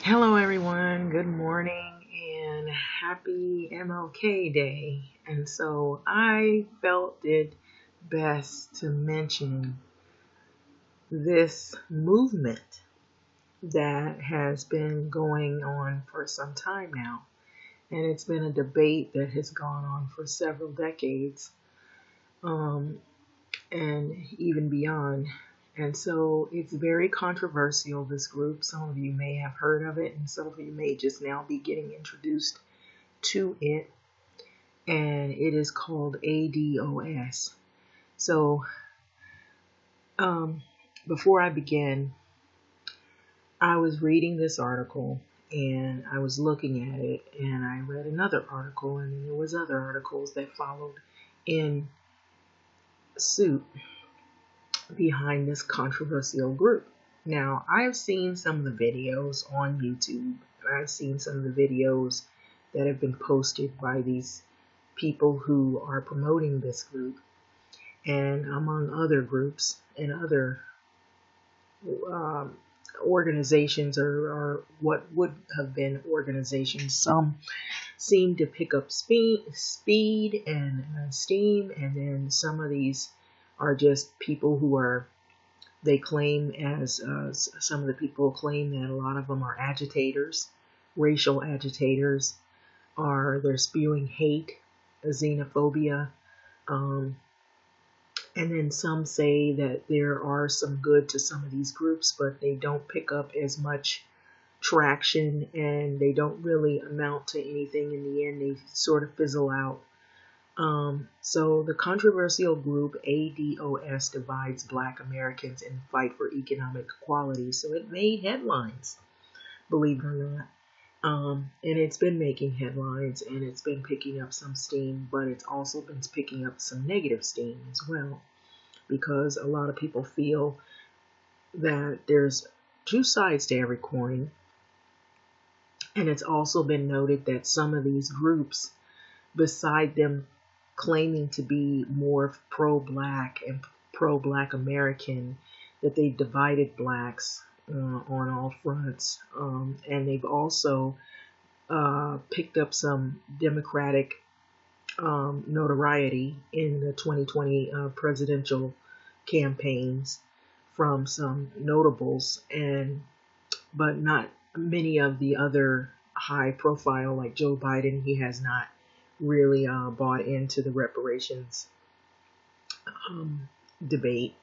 Hello, everyone. Good morning and happy MLK Day. And so I felt it best to mention this movement that has been going on for some time now. And it's been a debate that has gone on for several decades, um, and even beyond. And so it's very controversial, this group. Some of you may have heard of it, and some of you may just now be getting introduced to it, and it is called ADOS. So, um, before I begin, I was reading this article and I was looking at it, and I read another article, and there was other articles that followed in suit behind this controversial group. Now, I've seen some of the videos on YouTube, and I've seen some of the videos that have been posted by these people who are promoting this group, and among other groups and other um, organizations, or what would have been organizations. Some seem to pick up speed and steam, and then some of these are just people who are, they claim as some of the people claim that a lot of them are agitators, racial agitators, are they're spewing hate, xenophobia, um, and then some say that there are some good to some of these groups, but they don't pick up as much traction, and they don't really amount to anything in the end. They sort of fizzle out. So the controversial group ADOS divides Black Americans in fight for economic equality. So it made headlines, believe it or not. And it's been making headlines, and it's been picking up some steam, but it's also been picking up some negative steam as well, because a lot of people feel that there's two sides to every coin. And it's also been noted that some of these groups, beside them claiming to be more pro-Black and pro-Black American, that they've divided Blacks on all fronts. And they've also picked up some Democratic notoriety in the 2020 presidential campaigns from some notables, and but not many of the other high profile, like Joe Biden. He has not really bought into the reparations um, debate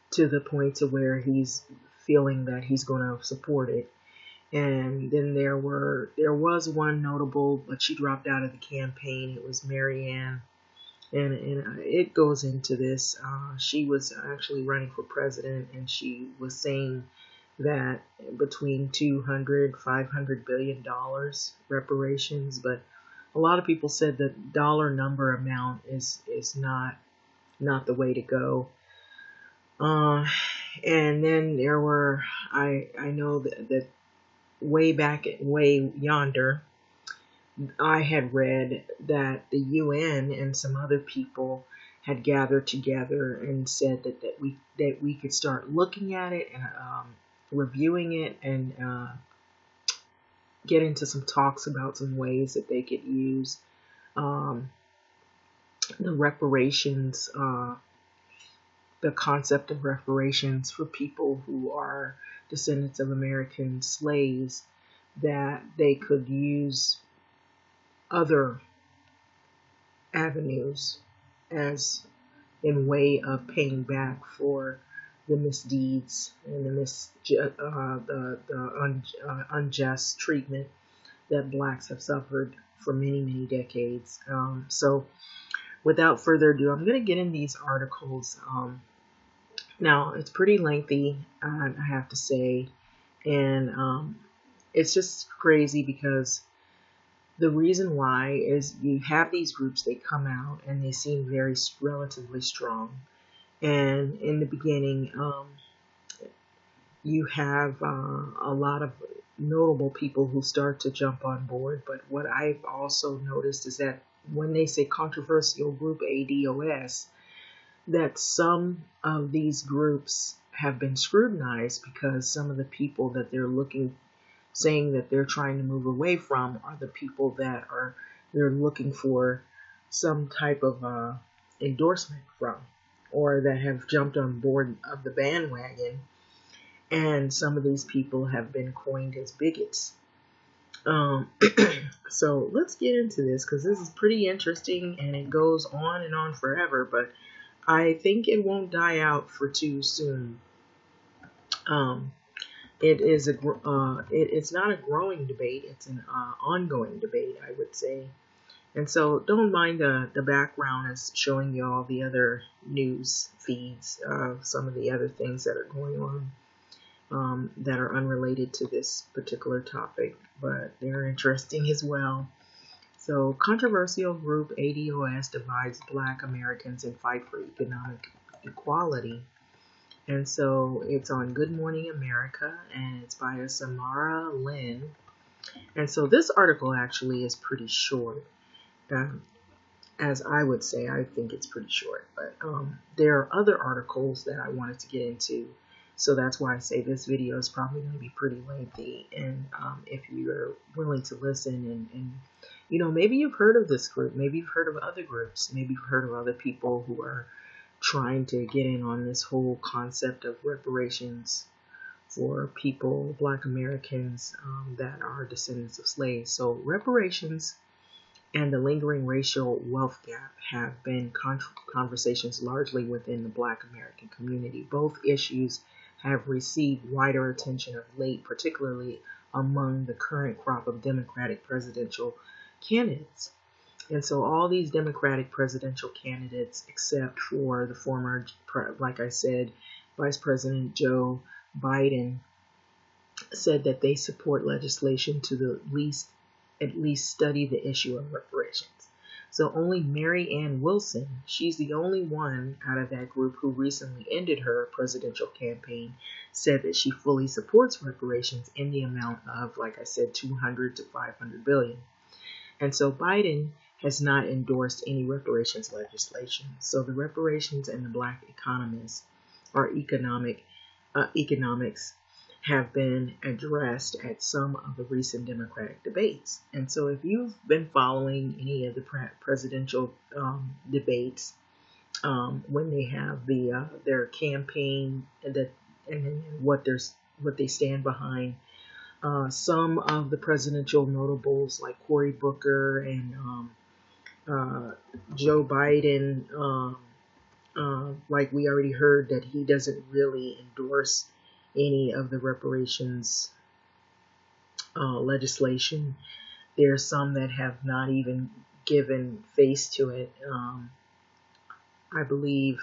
to the point to where he's feeling that he's going to support it. And then there was one notable, but she dropped out of the campaign. It was Marianne, and it goes into this. She was actually running for president, and she was saying that between 200, 500 billion dollars reparations, but a lot of people said the dollar number amount is not the way to go. Uh, and then there were, I know that way back, way yonder, I had read that the UN and some other people had gathered together and said that we could start looking at it and reviewing it, and get into some talks about some ways that they could use um, the reparations, the concept of reparations for people who are descendants of American slaves, that they could use other avenues as in way of paying back for the misdeeds and the unjust treatment that Blacks have suffered for many, many decades. So without further ado, I'm going to get in these articles. Now, it's pretty lengthy, I have to say, and it's just crazy because the reason why is you have these groups, they come out and they seem very relatively strong. And in the beginning, you have a lot of notable people who start to jump on board. But what I've also noticed is that when they say controversial group ADOS, that some of these groups have been scrutinized because some of the people that they're looking saying that they're trying to move away from are the people that they're looking for some type of endorsement from, or that have jumped on board of the bandwagon. And some of these people have been coined as bigots. Um, so let's get into this, because this is pretty interesting and it goes on and on forever, but I think it won't die out for too soon. It's not a growing debate, it's an ongoing debate, I would say. And so don't mind the background is showing you all the other news feeds of some of the other things that are going on, that are unrelated to this particular topic, but they're interesting as well. So, controversial group ADOS divides Black Americans and fight for economic equality. And so it's on Good Morning America, and it's by a Samara Lynn. And so this article actually is pretty short. As I would say, I think it's pretty short. But there are other articles that I wanted to get into. So that's why I say this video is probably going to be pretty lengthy. And if you're willing to listen and maybe you've heard of this group, maybe you've heard of other groups, maybe you've heard of other people who are trying to get in on this whole concept of reparations for people, Black Americans, that are descendants of slaves. So reparations and the lingering racial wealth gap have been conversations largely within the Black American community. Both issues have received wider attention of late, particularly among the current crop of Democratic presidential candidates. And so all these Democratic presidential candidates, except for the former, like I said, Vice President Joe Biden, said that they support legislation to at least study the issue of reparations. So only Mary Ann Wilson, she's the only one out of that group who recently ended her presidential campaign, said that she fully supports reparations in the amount of, like I said, 200 to 500 billion. And so Biden has not endorsed any reparations legislation. So the reparations and the Black economists or economics have been addressed at some of the recent Democratic debates. And so if you've been following any of the presidential debates, when they have their campaign and what they stand behind, some of the presidential notables like Cory Booker and Joe Biden, like we already heard that he doesn't really endorse any of the reparations legislation. There are some that have not even given face to it. I believe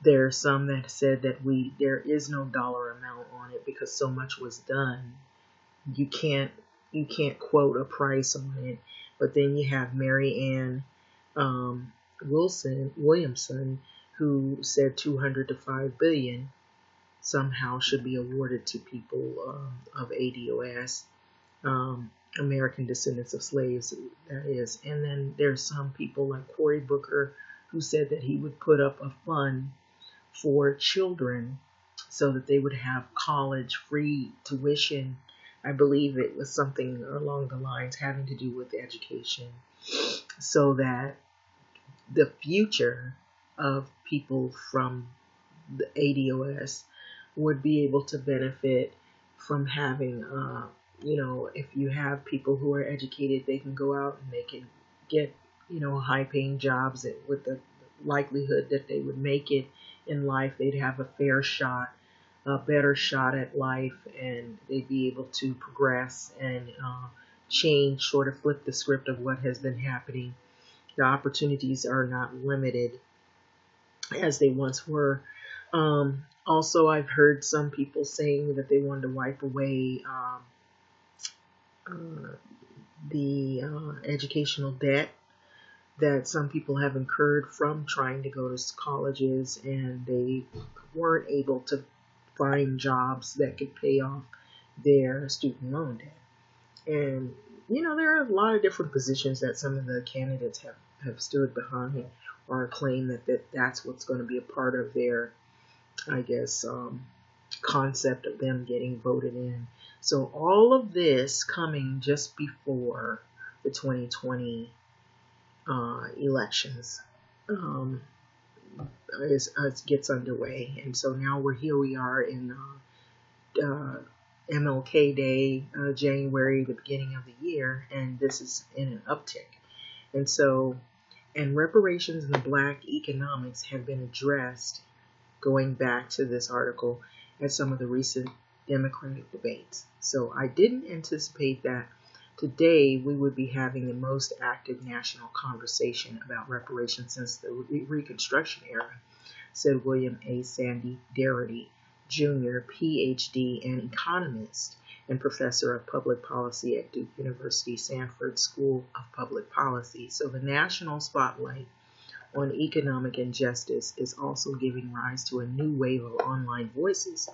there are some that said that there is no dollar amount on it because so much was done. You can't quote a price on it. But then you have Mary Ann Williamson, who said 200 to 5 billion somehow should be awarded to people of ADOS, American descendants of slaves, that is. And then there's some people like Cory Booker who said that he would put up a fund for children so that they would have college free tuition. I believe it was something along the lines having to do with education, so that the future of people from the ADOS would be able to benefit from having, if you have people who are educated, they can go out and they can get, high-paying jobs with the likelihood that they would make it in life. They'd have a fair shot, a better shot at life, and they'd be able to progress and change, sort of flip the script of what has been happening. The opportunities are not limited as they once were. Also, I've heard some people saying that they wanted to wipe away the educational debt that some people have incurred from trying to go to colleges, and they weren't able to find jobs that could pay off their student loan debt. And, there are a lot of different positions that some of the candidates have stood behind or claim that that's what's going to be a part of their, I guess, concept of them getting voted in. So all of this coming just before the 2020 elections gets underway. And so now we are in MLK Day, January, the beginning of the year, and this is in an uptick. And so, and reparations in the Black economics have been addressed, going back to this article, at some of the recent Democratic debates. So I didn't anticipate that today we would be having the most active national conversation about reparations since the Reconstruction era, said William A. Sandy Darity, Jr., PhD and economist and professor of public policy at Duke University Sanford School of Public Policy. So the national spotlight on economic injustice is also giving rise to a new wave of online voices.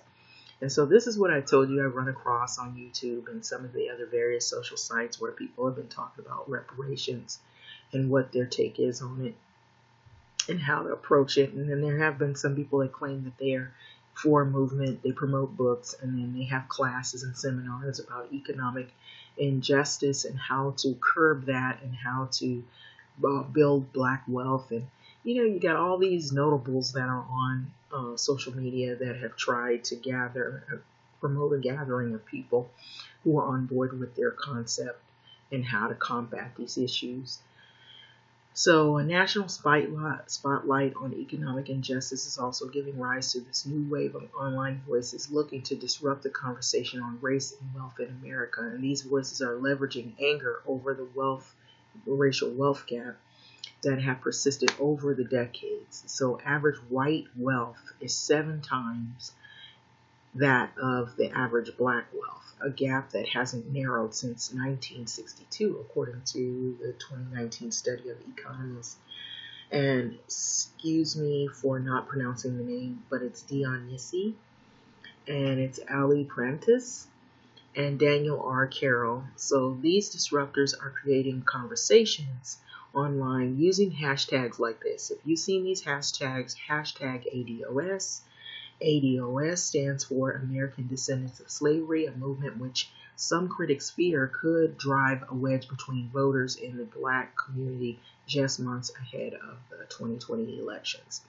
And so this is what I told you I run across on YouTube and some of the other various social sites where people have been talking about reparations and what their take is on it and how to approach it. And then there have been some people that claim that they are for a movement, they promote books, and then they have classes and seminars about economic injustice and how to curb that and how to build Black wealth. And you got all these notables that are on social media that have tried to promote a gathering of people who are on board with their concept and how to combat these issues. So a national spotlight on economic injustice is also giving rise to this new wave of online voices looking to disrupt the conversation on race and wealth in America. And these voices are leveraging anger over the racial wealth gap that have persisted over the decades. So average white wealth is 7 times that of the average Black wealth, a gap that hasn't narrowed since 1962, according to the 2019 study of economists. And excuse me for not pronouncing the name, but it's Dionisi, and it's Ali Prentice, and Daniel R. Carroll. So these disruptors are creating conversations online using hashtags like this. If you've seen these hashtags, hashtag ADOS. ADOS stands for American Descendants of Slavery, a movement which some critics fear could drive a wedge between voters in the Black community just months ahead of the 2020 elections.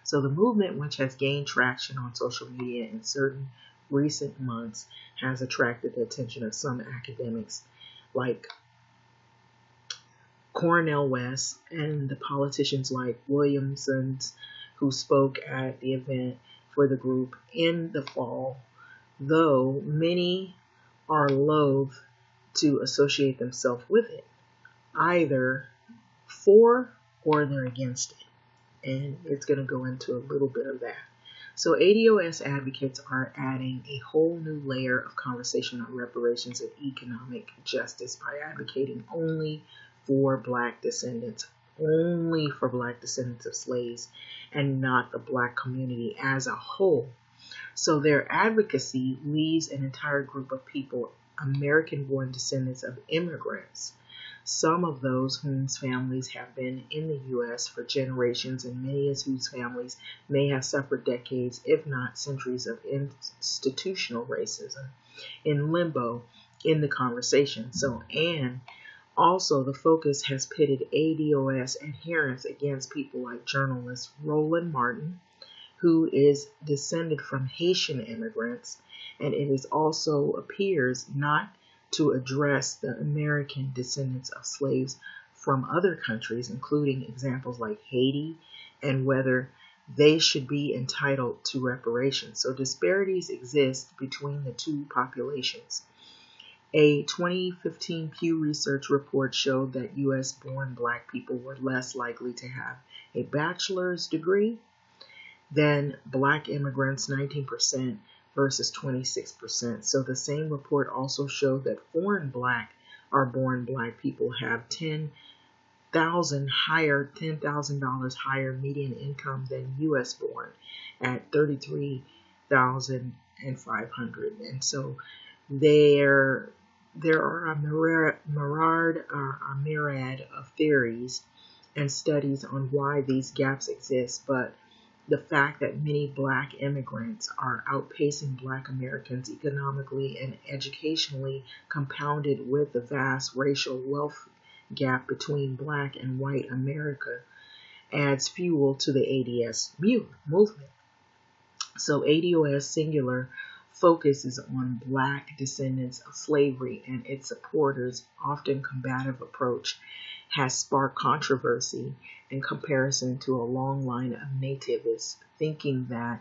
So the movement, which has gained traction on social media in certain recent months, has attracted the attention of some academics like Cornel West and the politicians like Williamsons, who spoke at the event for the group in the fall, though many are loath to associate themselves with it, either for or they're against it. And it's going to go into a little bit of that. So ADOS advocates are adding a whole new layer of conversation on reparations and economic justice by advocating only for Black descendants of slaves, and not the Black community as a whole. So their advocacy leaves an entire group of people, American-born descendants of immigrants, some of those whose families have been in the U.S. for generations, and many whose families may have suffered decades, if not centuries, of institutional racism, in limbo in the conversation. And also, the focus has pitted ADOS adherents against people like journalist Roland Martin, who is descended from Haitian immigrants, and it is also appears not to address the American descendants of slaves from other countries, including examples like Haiti, and whether they should be entitled to reparations. So disparities exist between the two populations. A 2015 Pew Research report showed that U.S.-born Black people were less likely to have a bachelor's degree than Black immigrants, 19% versus 26%. So the same report also showed that foreign Black people have $10,000 higher median income than U.S.-born at $33,500. And so there are a myriad of theories and studies on why these gaps exist, but the fact that many black immigrants are outpacing black Americans economically and educationally, compounded with the vast racial wealth gap between black and white America, adds fuel to the ADS movement. So ADOS singular focuses on black descendants of slavery, and its supporters' often combative approach has sparked controversy in comparison to a long line of nativist thinking that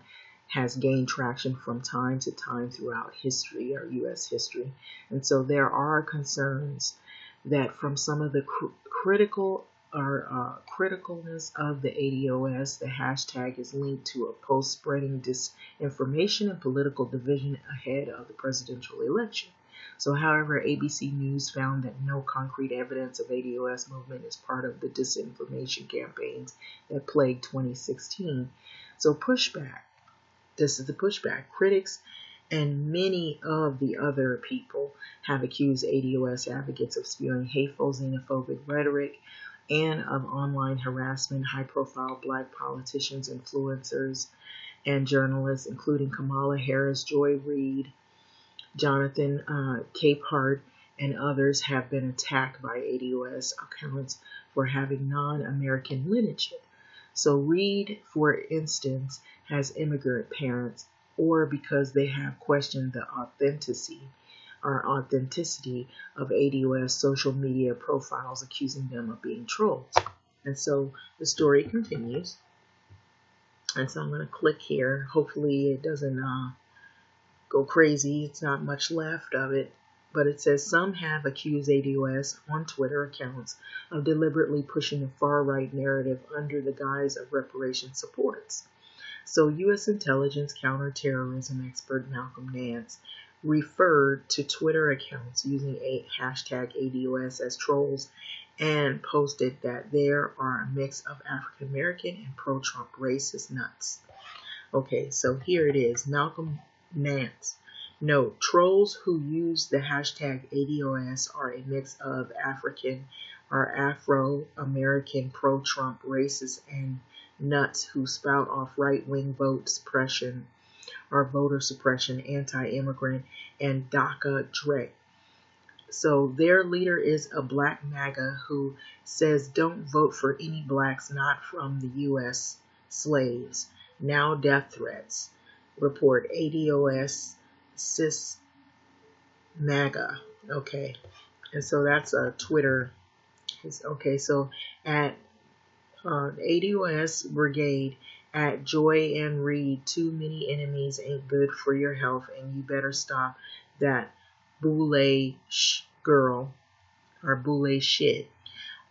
has gained traction from time to time throughout history or U.S. history. And so there are concerns that from some of the critical or criticalness of the ADOS, the hashtag is linked to a post spreading disinformation and political division ahead of the presidential election. So, however, ABC News found that no concrete evidence of ADOS movement is part of the disinformation campaigns that plagued 2016. So, pushback. This is the pushback. Critics and many of the other people have accused ADOS advocates of spewing hateful, xenophobic rhetoric and of online harassment. High-profile black politicians, influencers, and journalists, including Kamala Harris, Joy Reid, Jonathan Capehart, and others, have been attacked by ADOS accounts for having non-American lineage. So Reid, for instance, has immigrant parents, or because they have questioned the authenticity of ADOS social media profiles, accusing them of being trolls. And so the story continues. And so I'm going to click here. Hopefully it doesn't go crazy. It's not much left of it. But it says some have accused ADOS on Twitter accounts of deliberately pushing a far-right narrative under the guise of reparation supports. So U.S. intelligence counterterrorism expert Malcolm Nance referred to Twitter accounts using a hashtag ADOS as trolls and posted that there are a mix of African American and pro-Trump racist nuts. Okay, so here it is. Malcolm Nance. Note, trolls who use the hashtag ADOS are a mix of African or Afro-American pro-Trump racists and nuts who spout off right-wing voter suppression, anti-immigrant, and DACA dread. So their leader is a black MAGA who says don't vote for any blacks not from the U.S. slaves. Now death threats. Report ADOS cis MAGA. Okay. And so that's a Twitter. Okay, so at ADOS Brigade at Joy and Reid, too many enemies ain't good for your health, and you better stop that boule girl or boule shit.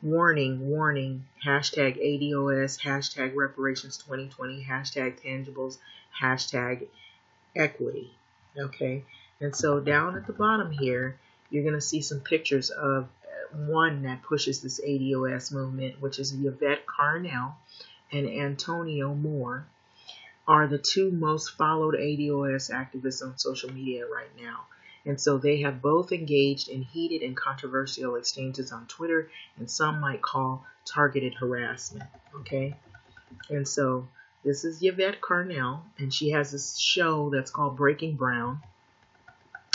Warning, warning, hashtag ADOS, hashtag reparations 2020, hashtag tangibles, hashtag equity. Okay, and so down at the bottom here, you're going to see some pictures of one that pushes this ADOS movement, which is Yvette Carnell and Antonio Moore, are the two most followed ADOS activists on social media right now. And so they have both engaged in heated and controversial exchanges on Twitter, and some might call targeted harassment. Okay, and so this is Yvette Carnell, and she has this show that's called Breaking Brown,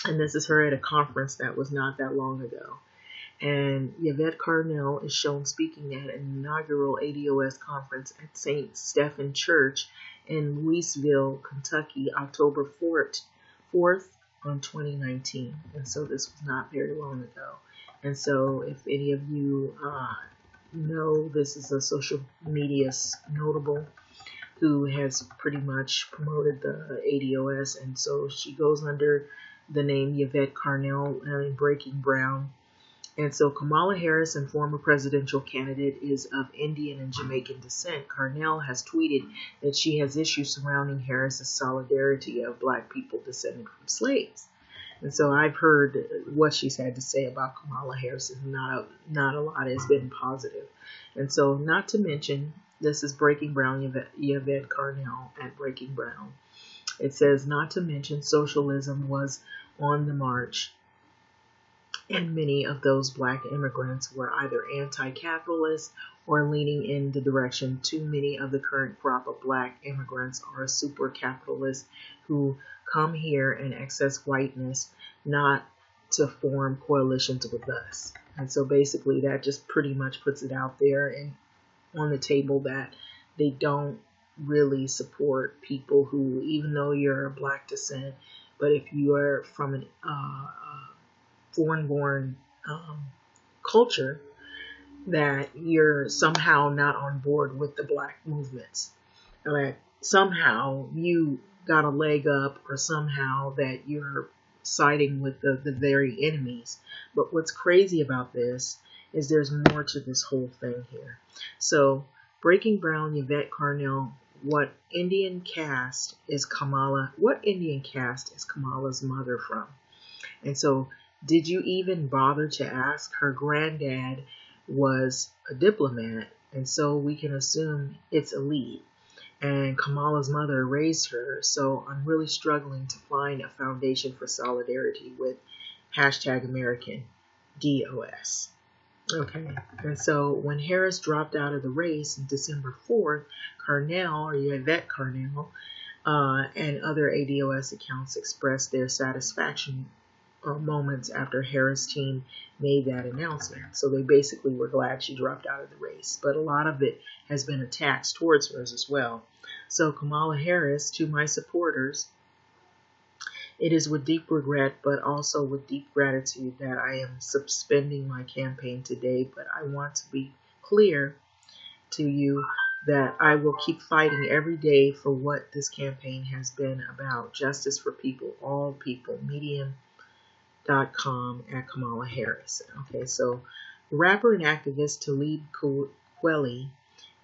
and this is her at a conference that was not that long ago. And Yvette Carnell is shown speaking at an inaugural ADOS conference at St. Stephen Church in Louisville, Kentucky, October 4th on 2019. And so this was not very long ago. And so if any of you know, this is a social media notable who has pretty much promoted the ADOS. And so she goes under the name Yvette Carnell in Breaking Brown. And so Kamala Harris, and former presidential candidate, is of Indian and Jamaican descent. Carnell has tweeted that she has issues surrounding Harris's solidarity of black people descended from slaves. And so I've heard what she's had to say about Kamala Harris, and not a lot has been positive. And so not to mention, this is Breaking Brown, Yvette Carnell at Breaking Brown. It says, not to mention socialism was on the march, and many of those black immigrants were either anti-capitalist or leaning in the direction too many of the current crop of black immigrants are super capitalists who come here in excess whiteness, not to form coalitions with us. And so basically that just pretty much puts it out there and on the table that they don't really support people who, even though you're of black descent, but if you are from a foreign-born culture, that you're somehow not on board with the black movements. Like somehow you got a leg up, or somehow that you're siding with the very enemies. But what's crazy about this is there's more to this whole thing here. So Breaking Brown, Yvette Carnell, what Indian caste is Kamala's mother from? And so did you even bother to ask? Her granddad was a diplomat, and so we can assume it's elite. And Kamala's mother raised her, so I'm really struggling to find a foundation for solidarity with #American DOS. Okay, and so when Harris dropped out of the race on December 4th, Carnell, or Yvette Carnell, and other ADOS accounts expressed their satisfaction moments after Harris' team made that announcement. So they basically were glad she dropped out of the race. But a lot of it has been attacks towards her as well. So Kamala Harris, to my supporters, it is with deep regret, but also with deep gratitude that I am suspending my campaign today. But I want to be clear to you that I will keep fighting every day for what this campaign has been about. Justice for people, all people, medium.com at Kamala Harris. Okay, so the rapper and activist Talib Kweli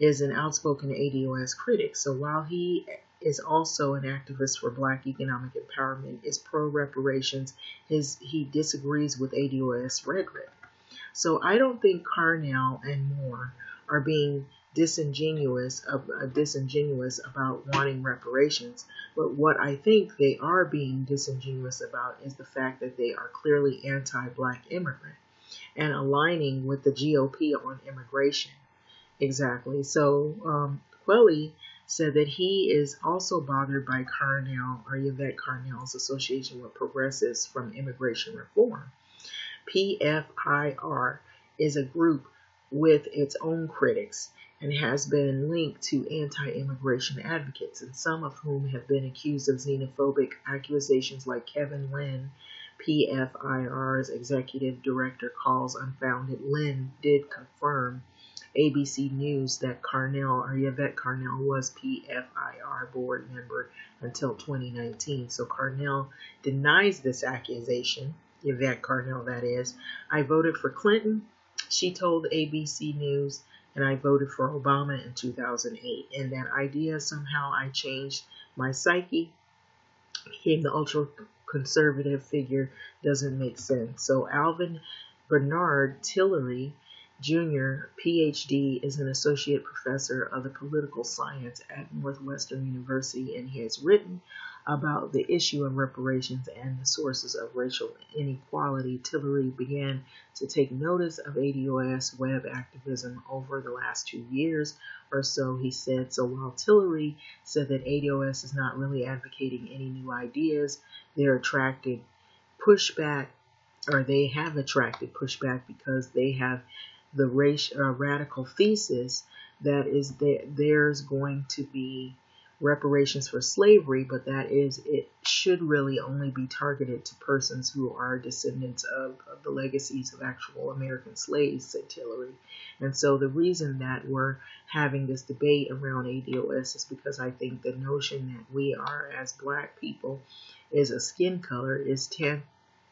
is an outspoken ADOS critic. So while he is also an activist for black economic empowerment, is pro-reparations, he disagrees with ADOS rhetoric. So I don't think Carnell and Moore are being disingenuous about wanting reparations, but what I think they are being disingenuous about is the fact that they are clearly anti-black immigrant and aligning with the GOP on immigration. Exactly. So Quelly said that he is also bothered by Carnell, or Yvette Carnell's association with progressives from immigration reform. PFIR is a group with its own critics and has been linked to anti-immigration advocates, and some of whom have been accused of xenophobic accusations, like Kevin Lynn, PFIR's executive director, calls unfounded. Lynn did confirm ABC News that Carnell, or Yvette Carnell, was PFIR board member until 2019. So Carnell denies this accusation. Yvette Carnell, that is. I voted for Clinton, she told ABC News, and I voted for Obama in 2008. And that idea somehow I changed my psyche, became the ultra-conservative figure, doesn't make sense. So Alvin Bernard Tillery Jr., PhD, is an associate professor of the political science at Northwestern University, and he has written about the issue of reparations and the sources of racial inequality. Tillery began to take notice of ADOS web activism over the last 2 years or so, he said. So while Tillery said that ADOS is not really advocating any new ideas, they have attracted pushback because they have the radical thesis that is that there's going to be reparations for slavery, but that is, it should really only be targeted to persons who are descendants of the legacies of actual American slaves, said Tillery. And so the reason that we're having this debate around ADOS is because I think the notion that we are, as black people, is a skin color is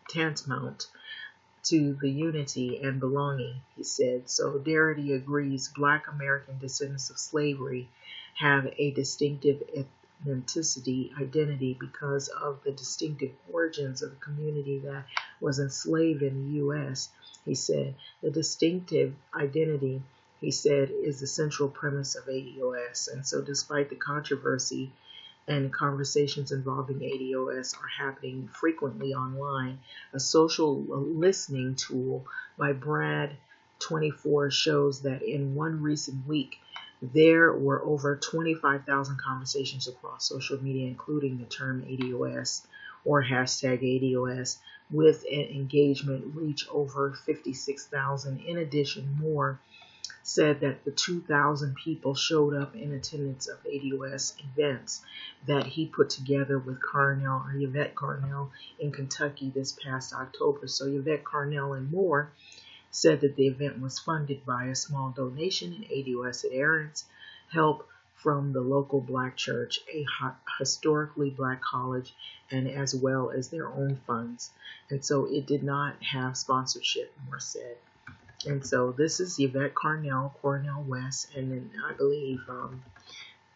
tantamount to the unity and belonging, he said. So Darity agrees black American descendants of slavery have a distinctive identity because of the distinctive origins of the community that was enslaved in the U.S. He said the distinctive identity, he said, is the central premise of ADOS. And so despite the controversy and conversations involving ADOS are happening frequently online, a social listening tool by Brad 24 shows that in one recent week, there were over 25,000 conversations across social media, including the term ADOS or hashtag ADOS, with an engagement reach over 56,000. In addition, more said that the 2,000 people showed up in attendance of ADOS events that he put together with Yvette Carnell in Kentucky this past October. So Yvette Carnell and Moore said that the event was funded by a small donation in ADOS adherents, help from the local black church, a historically black college, and as well as their own funds. And so it did not have sponsorship, Moore said. And so this is Yvette Carnell, Cornell West, and then I believe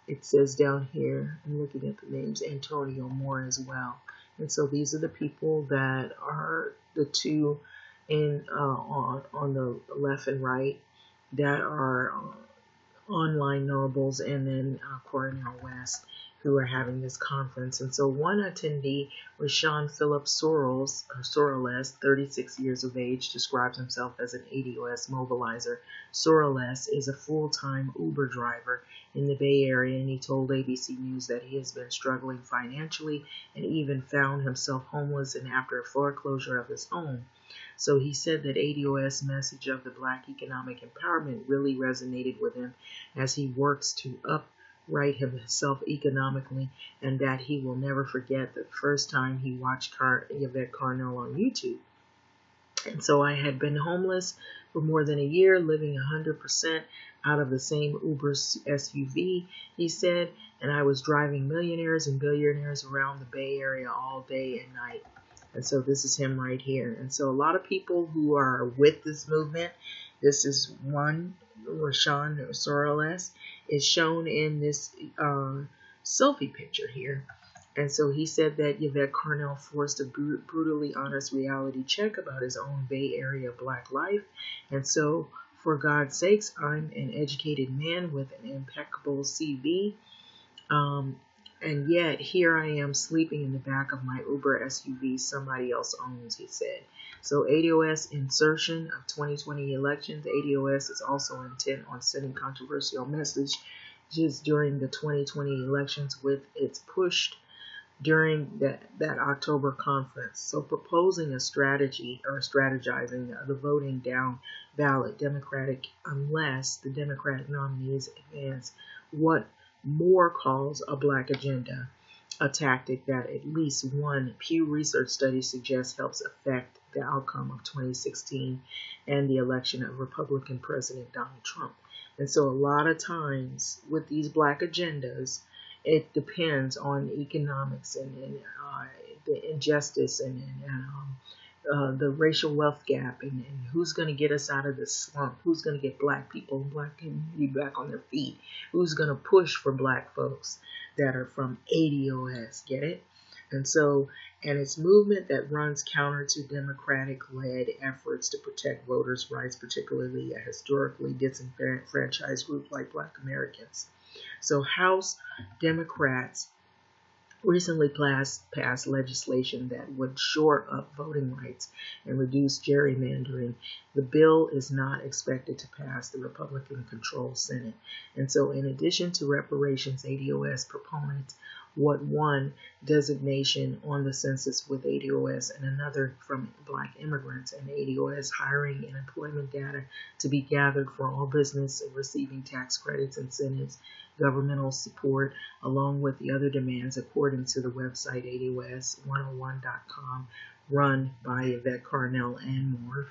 it says down here, I'm looking at the names, Antonio Moore as well. And so these are the people that are the two in on the left and right that are online notables, and then Cornell West, who are having this conference. And so one attendee, Rashawn Philip Sorrells, 36 years of age, describes himself as an ADOS mobilizer. Sorrells is a full-time Uber driver in the Bay Area, and he told ABC News that he has been struggling financially and even found himself homeless and after a foreclosure of his home. So he said that ADOS message of the Black economic empowerment really resonated with him as he works to upright himself economically, and that he will never forget the first time he watched Yvette Carnell on YouTube. And so I had been homeless for more than a year, living 100% out of the same Uber SUV, he said, and I was driving millionaires and billionaires around the Bay Area all day and night. And so this is him right here. And so a lot of people who are with this movement, this is one, Rashawn Sorrells, is shown in this selfie picture here. And so he said that Yvette Carnell forced a brutally honest reality check about his own Bay Area black life. And so, for God's sakes, I'm an educated man with an impeccable CV. And yet, here I am sleeping in the back of my Uber SUV somebody else owns, he said. So ADOS insertion of 2020 elections. ADOS is also intent on sending controversial messages during the 2020 elections with its pushed during that October conference. So proposing a strategy or strategizing the voting down ballot Democratic unless the Democratic nominees advance what Moore calls a black agenda, a tactic that at least one Pew Research study suggests helps affect the outcome of 2016 and the election of Republican President Donald Trump. And so a lot of times with these black agendas, it depends on economics and the injustice and the racial wealth gap and who's going to get us out of this slump, who's going to get black people and black community back on their feet, who's going to push for black folks that are from ADOS, get it? And so, and it's movement that runs counter to Democratic-led efforts to protect voters' rights, particularly a historically disenfranchised group like Black Americans. So House Democrats recently passed legislation that would shore up voting rights and reduce gerrymandering. The bill is not expected to pass the Republican-controlled Senate. And so in addition to reparations, ADOS proponents what one designation on the census with ADOS and another from black immigrants, and ADOS hiring and employment data to be gathered for all business receiving tax credits, incentives, governmental support, along with the other demands according to the website ADOS101.com, run by Yvette Carnell and more.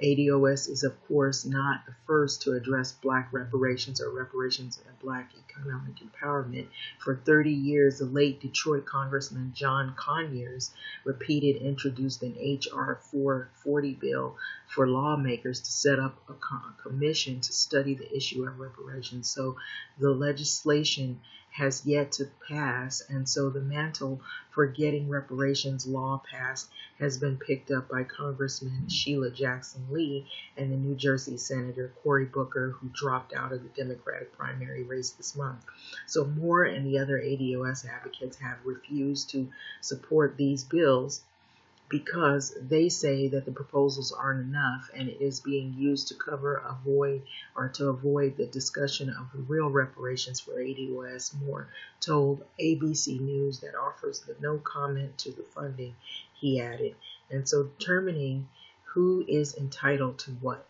ADOS is, of course, not the first to address black reparations or reparations and black economic empowerment. For 30 years, the late Detroit Congressman John Conyers introduced an H.R. 440 bill for lawmakers to set up a commission to study the issue of reparations. So the legislation has yet to pass, and so the mantle for getting reparations law passed has been picked up by Congressman Sheila Jackson Lee and the New Jersey Senator Cory Booker, who dropped out of the Democratic primary race this month. So Moore and the other ADOS advocates have refused to support these bills because they say that the proposals aren't enough and it is being used to avoid the discussion of the real reparations for ADOS. Moore told ABC News that offers the no comment to the funding, he added. And so determining who is entitled to what.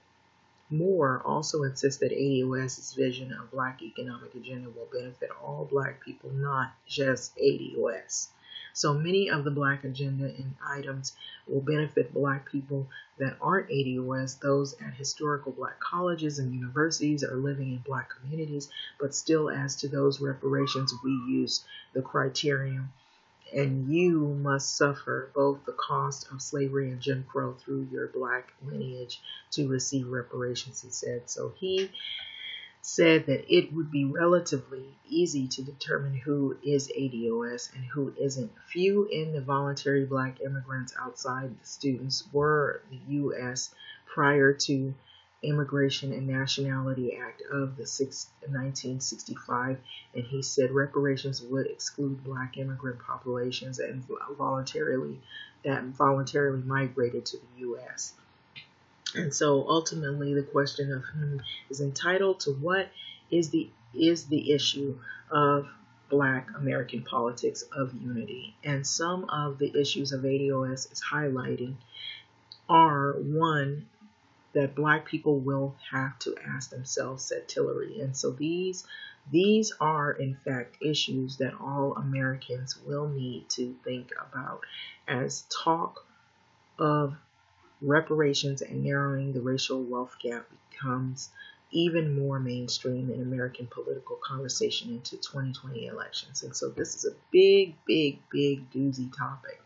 Moore also insists that ADOS's vision of Black economic agenda will benefit all Black people, not just ADOS. So many of the Black agenda and items will benefit Black people that aren't ADOS, those at historical Black colleges and universities or living in Black communities, but still as to those reparations, we use the criterion, and you must suffer both the cost of slavery and Jim Crow through your Black lineage to receive reparations, he said. So he said that it would be relatively easy to determine who is ADOS and who isn't. Few in the voluntary Black immigrants outside the students were the U.S. prior to Immigration and Nationality Act of the 1965, and he said reparations would exclude Black immigrant populations and voluntarily migrated to the U.S. And so ultimately the question of who is entitled to what is the issue of Black American politics of unity. And some of the issues of ADOS is highlighting are, one, that Black people will have to ask themselves, said Tillery. And so these are in fact issues that all Americans will need to think about as talk of reparations and narrowing the racial wealth gap becomes even more mainstream in American political conversation into 2020 elections. And so this is a big, big, big doozy topic.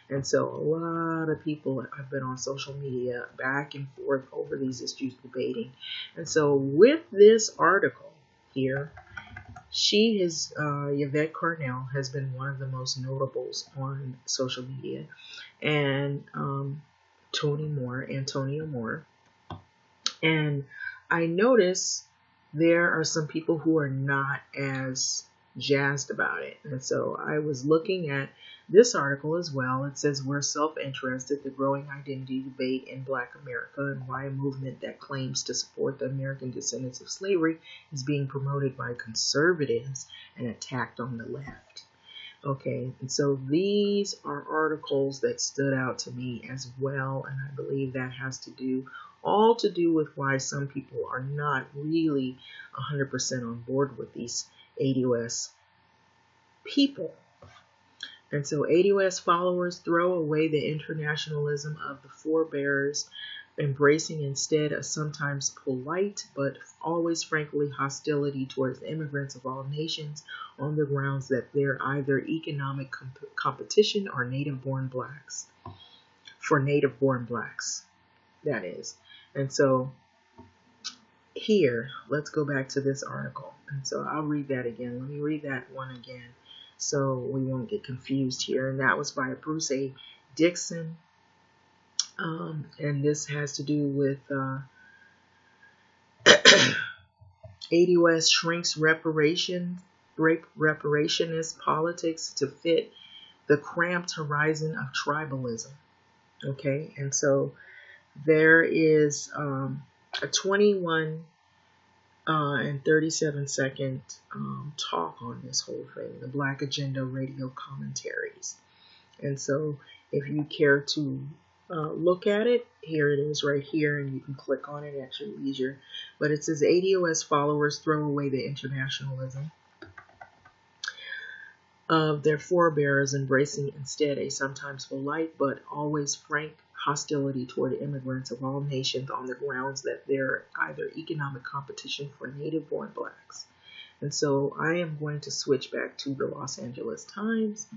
And so a lot of people have been on social media back and forth over these issues debating. And so with this article here, Yvette Carnell has been one of the most notables on social media. And Antonio Moore. And I notice there are some people who are not as jazzed about it. And so I was looking at this article as well. It says, we're self-interested, the growing identity debate in Black America and why a movement that claims to support the American descendants of slavery is being promoted by conservatives and attacked on the left. Okay, and so these are articles that stood out to me as well, and I believe that has to do with why some people are not really 100% on board with these ADOS people. And so ADOS followers throw away the internationalism of the forebears, embracing instead a sometimes polite but always frankly hostility towards immigrants of all nations on the grounds that they're either economic competition or native-born blacks. For native-born blacks, that is. And so here, let's go back to this article. And so I'll read that again. Let me read that one again so we won't get confused here. And that was by Bruce A. Dixon. And this has to do with ADOS shrinks reparationist politics to fit the cramped horizon of tribalism. Okay, and so there is a 21 and 37-second talk on this whole thing, the Black Agenda radio commentaries. And so if you care to look at it, here it is right here, and you can click on it at your leisure. But it says ADOS followers throw away the internationalism of their forebears, embracing instead a sometimes polite but always frank hostility toward immigrants of all nations on the grounds that they're either economic competition for native-born blacks. And so I am going to switch back to the Los Angeles Times.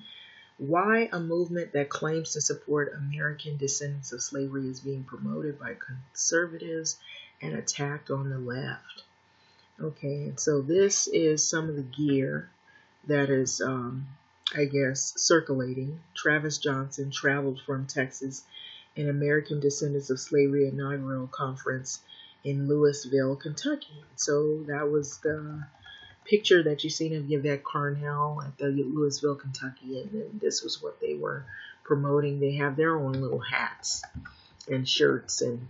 Why a movement that claims to support American descendants of slavery is being promoted by conservatives and attacked on the left. Okay, and so this is some of the gear that is, I guess, circulating. Travis Johnson traveled from Texas in American Descendants of Slavery inaugural conference in Louisville, Kentucky. So that was the picture that you seen of Yvette Carnell at the Louisville, Kentucky, and then this was what they were promoting. They have their own little hats and shirts and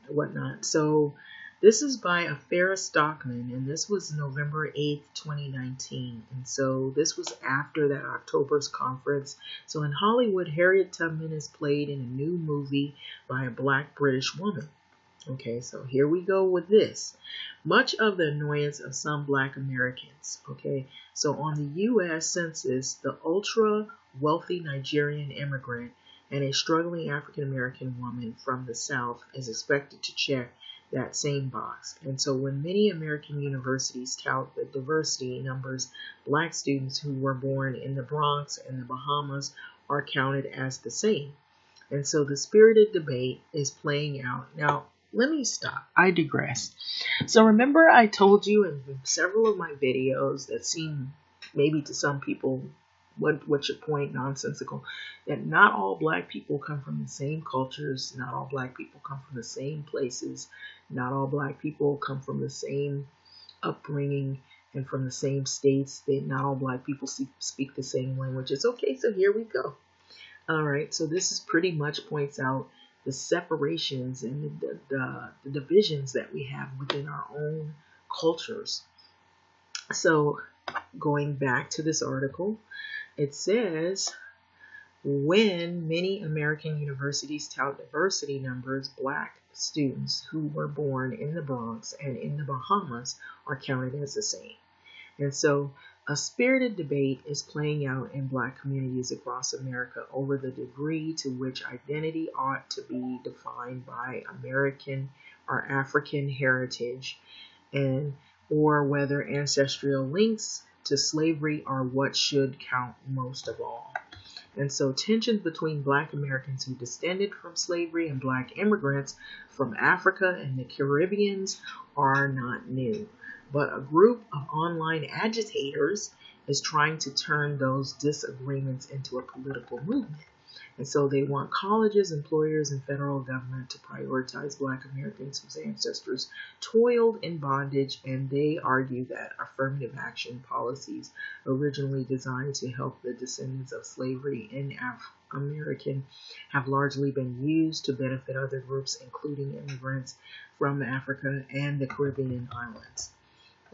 whatnot. So this is by Farrah Stockman, and this was November 8th, 2019. And so this was after that October's conference. So in Hollywood, Harriet Tubman is played in a new movie by a Black British woman. Okay, so here we go with this. Much of the annoyance of some Black Americans. Okay, so on the U.S. Census, the ultra wealthy Nigerian immigrant and a struggling African American woman from the South is expected to check that same box. And so when many American universities tout the diversity numbers, Black students who were born in the Bronx and the Bahamas are counted as the same. And so the spirited debate is playing out. Now, let me stop. I digress. So remember I told you in several of my videos that seem maybe to some people, what's your point, nonsensical, that not all Black people come from the same cultures, not all Black people come from the same places, not all Black people come from the same upbringing and from the same states, that not all Black people speak the same languages. Okay, so here we go. All right, so this is pretty much points out the separations and the divisions that we have within our own cultures. So going back to this article, it says, when many American universities tout diversity numbers, Black students who were born in the Bronx and in the Bahamas are counted as the same. And so a spirited debate is playing out in Black communities across America over the degree to which identity ought to be defined by American or African heritage, and or whether ancestral links to slavery are what should count most of all. And so tensions between Black Americans who descended from slavery and Black immigrants from Africa and the Caribbean are not new. But a group of online agitators is trying to turn those disagreements into a political movement. And so they want colleges, employers, and federal government to prioritize Black Americans whose ancestors toiled in bondage, and they argue that affirmative action policies originally designed to help the descendants of slavery in American have largely been used to benefit other groups, including immigrants from Africa and the Caribbean islands.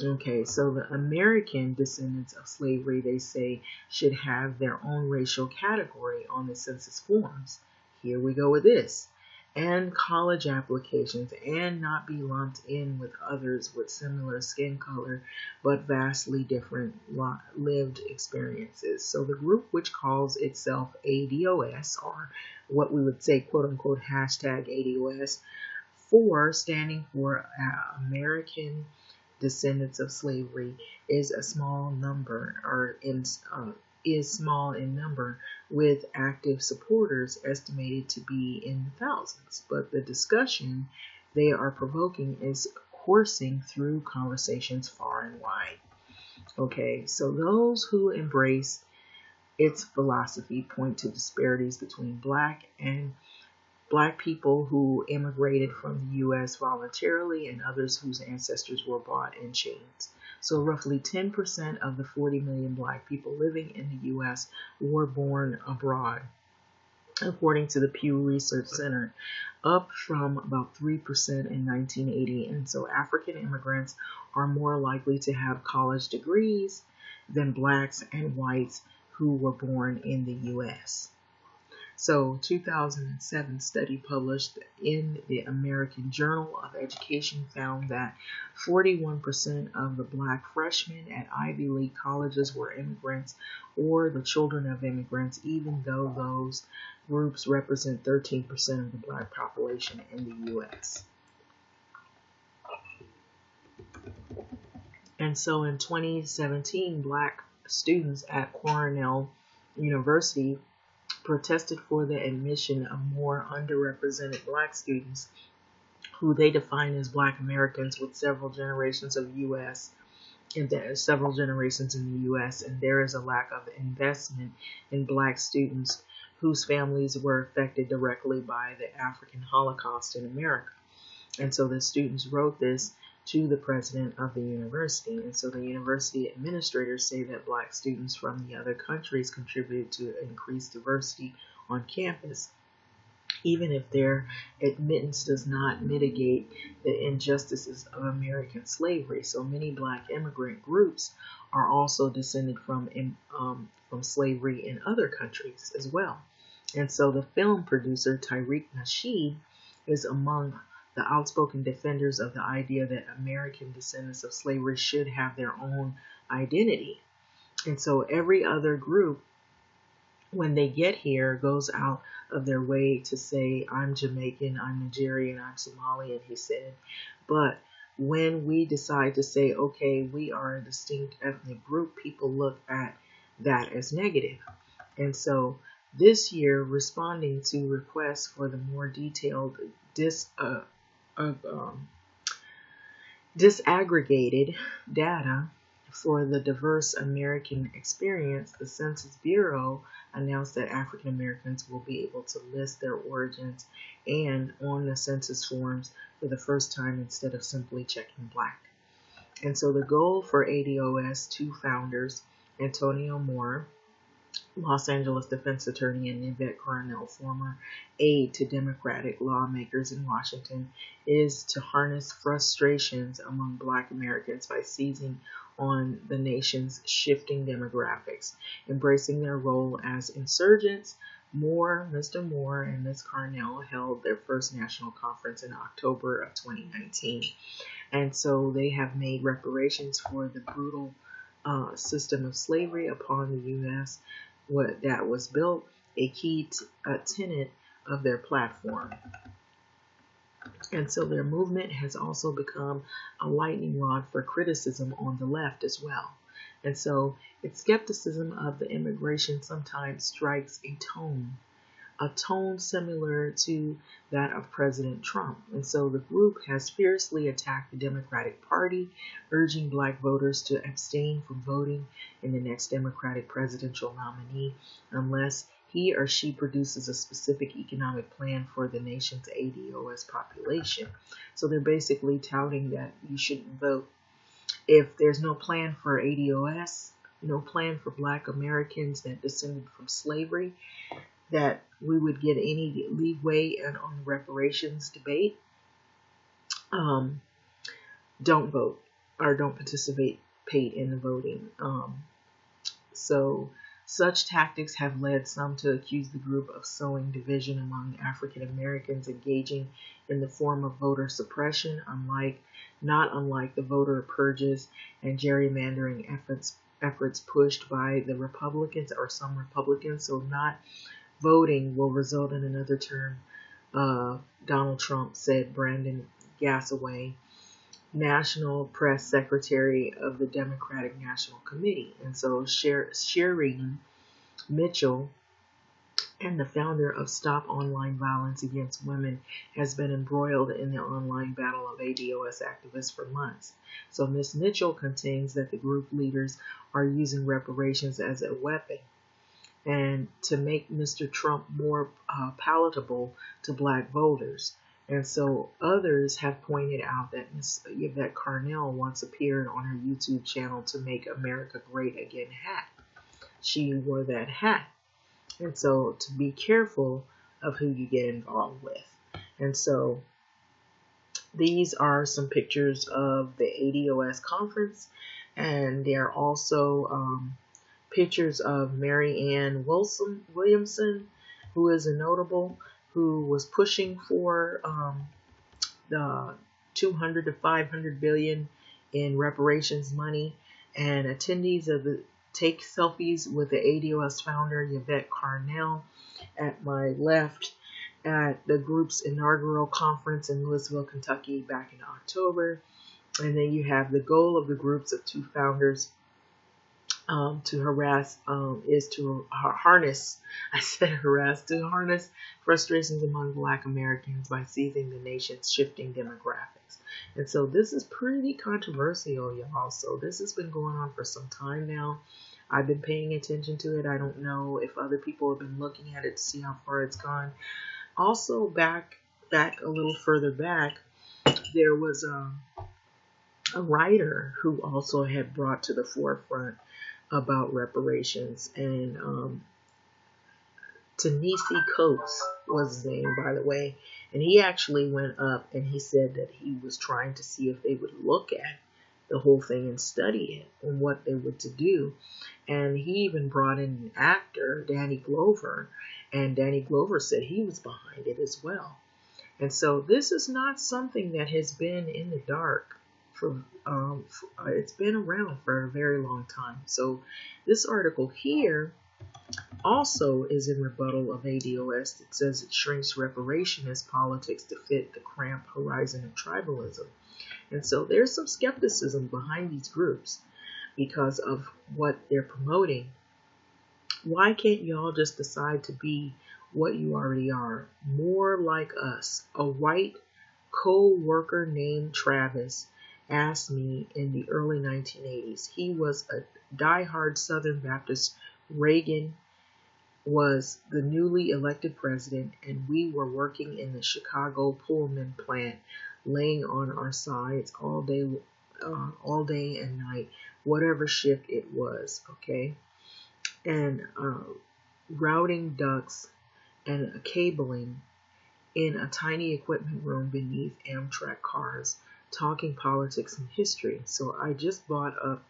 Okay, so the American descendants of slavery, they say, should have their own racial category on the census forms. Here we go with this. And college applications, and not be lumped in with others with similar skin color, but vastly different lived experiences. So the group, which calls itself ADOS, or what we would say, quote unquote, hashtag ADOS, standing for American Descendants of Slavery, is a small number, or is small in number, with active supporters estimated to be in the thousands. But the discussion they are provoking is coursing through conversations far and wide. Okay, so those who embrace its philosophy point to disparities between Black people who immigrated from the U.S. voluntarily and others whose ancestors were bought in chains. So roughly 10% of the 40 million Black people living in the U.S. were born abroad, according to the Pew Research Center, up from about 3% in 1980. And so African immigrants are more likely to have college degrees than Blacks and whites who were born in the U.S. So 2007 study published in the American Journal of Education found that 41% of the Black freshmen at Ivy League colleges were immigrants or the children of immigrants, even though those groups represent 13% of the Black population in the U.S. And so in 2017, Black students at Cornell University protested for the admission of more underrepresented Black students, who they define as Black Americans with several generations of U.S. and several generations in the U.S. And there is a lack of investment in Black students whose families were affected directly by the African Holocaust in America. And so the students wrote this to the president of the university. And so the university administrators say that black students from the other countries contribute to increased diversity on campus, even if their admittance does not mitigate the injustices of American slavery. So many black immigrant groups are also descended from slavery in other countries as well. And so the film producer Tariq Nasheed is among the outspoken defenders of the idea that American descendants of slavery should have their own identity. And so every other group, when they get here, goes out of their way to say, I'm Jamaican, I'm Nigerian, I'm Somalian, he said. But when we decide to say, okay, we are a distinct ethnic group, people look at that as negative. And so this year, responding to requests for the more detailed disaggregated data for the diverse American experience, the Census Bureau announced that African Americans will be able to list their origins and on the census forms for the first time instead of simply checking black. And so the goal for ADOS, two founders, Antonio Moore, Los Angeles defense attorney, and Yvette Carnell, former aide to Democratic lawmakers in Washington, is to harness frustrations among Black Americans by seizing on the nation's shifting demographics, embracing their role as insurgents. Mr. Moore and Ms. Carnell held their first national conference in October of 2019. And so they have made reparations for the brutal system of slavery upon the U.S. that was built, a key tenet of their platform. And so their movement has also become a lightning rod for criticism on the left as well. And so its skepticism of the immigration sometimes strikes a tone similar to that of President Trump. And so the group has fiercely attacked the Democratic Party, urging black voters to abstain from voting in the next Democratic presidential nominee unless he or she produces a specific economic plan for the nation's ADOS population. So they're basically touting that you shouldn't vote. If there's no plan for ADOS, no plan for black Americans that descended from slavery, that we would get any leeway on the reparations debate, don't vote or don't participate in the voting. So such tactics have led some to accuse the group of sowing division among African Americans, engaging in the form of voter suppression, not unlike the voter purges and gerrymandering efforts pushed by the Republicans or some Republicans. So not voting will result in another term, Donald Trump said. Brandon Gassaway, National Press Secretary of the Democratic National Committee. And so Shireen Mitchell, and the founder of Stop Online Violence Against Women, has been embroiled in the online battle of ADOS activists for months. So Ms. Mitchell contends that the group leaders are using reparations as a weapon and to make Mr. Trump more palatable to black voters. And so others have pointed out that Ms. Yvette Carnell once appeared on her YouTube channel to Make America Great Again hat. She wore that hat. And so to be careful of who you get involved with. And so these are some pictures of the ADOS conference, and they're also pictures of Mary Ann Williamson, who is a notable, who was pushing for the 200 to 500 billion in reparations money, and attendees of the Take Selfies with the ADOS founder Yvette Carnell at my left at the group's inaugural conference in Louisville, Kentucky back in October. And then you have the goal of the groups of two founders to harness frustrations among black Americans by seizing the nation's shifting demographics. And so this is pretty controversial, y'all. So this has been going on for some time now. I've been paying attention to it. I don't know if other people have been looking at it to see how far it's gone. Also, back a little further back, there was a writer who also had brought to the forefront about reparations. And Ta-Nehisi Coates was his name, by the way. And he actually went up and he said that he was trying to see if they would look at the whole thing and study it and what they were to do. And he even brought in an actor, Danny Glover, and Danny Glover said he was behind it as well. And so this is not something that has been in the dark it's been around for a very long time. So this article here also is in rebuttal of ADOS. It says it shrinks reparationist politics to fit the cramped horizon of tribalism. And so there's some skepticism behind these groups because of what they're promoting. Why can't y'all just decide to be what you already are? More like us. A white co-worker named Travis asked me in the early 1980s. He was a diehard Southern Baptist. Reagan was the newly elected president, and we were working in the Chicago Pullman plant, laying on our sides all day and night, whatever shift it was, okay? And routing ducts and cabling in a tiny equipment room beneath Amtrak cars, talking politics and history. So I just brought up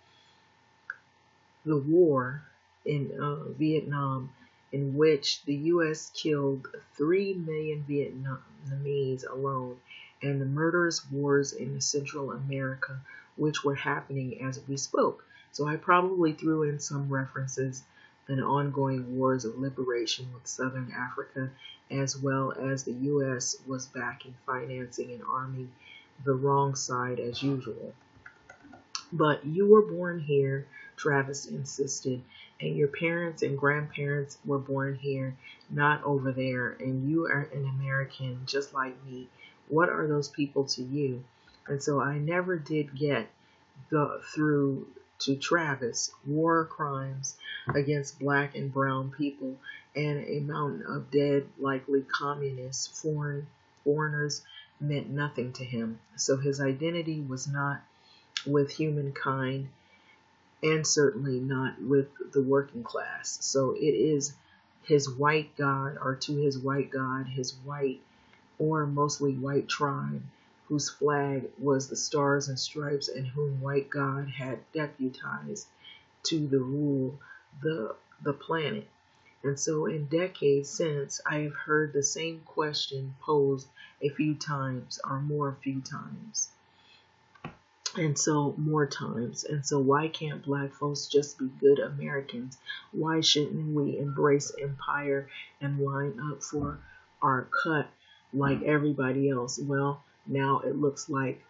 the war in Vietnam, in which the U.S. killed 3 million Vietnamese alone, and the murderous wars in Central America, which were happening as we spoke. So I probably threw in some references and ongoing wars of liberation with Southern Africa, as well as the U.S. was backing, financing, and arming the wrong side as usual. But you were born here, Travis insisted, and your parents and grandparents were born here, not over there, and you are an American just like me. What are those people to you? And so I never did get through to Travis war crimes against black and brown people and a mountain of dead, likely communist foreigners meant nothing to him. So his identity was not with humankind and certainly not with the working class. So it is his white God, or to his white God, his white or mostly white tribe, whose flag was the stars and stripes, and whom white God had deputized to the rule the planet. And so in decades since, I have heard the same question posed a few times, or more few times. And so more times. And so why can't black folks just be good Americans? Why shouldn't we embrace empire and line up for our cut like everybody else? Well, now it looks like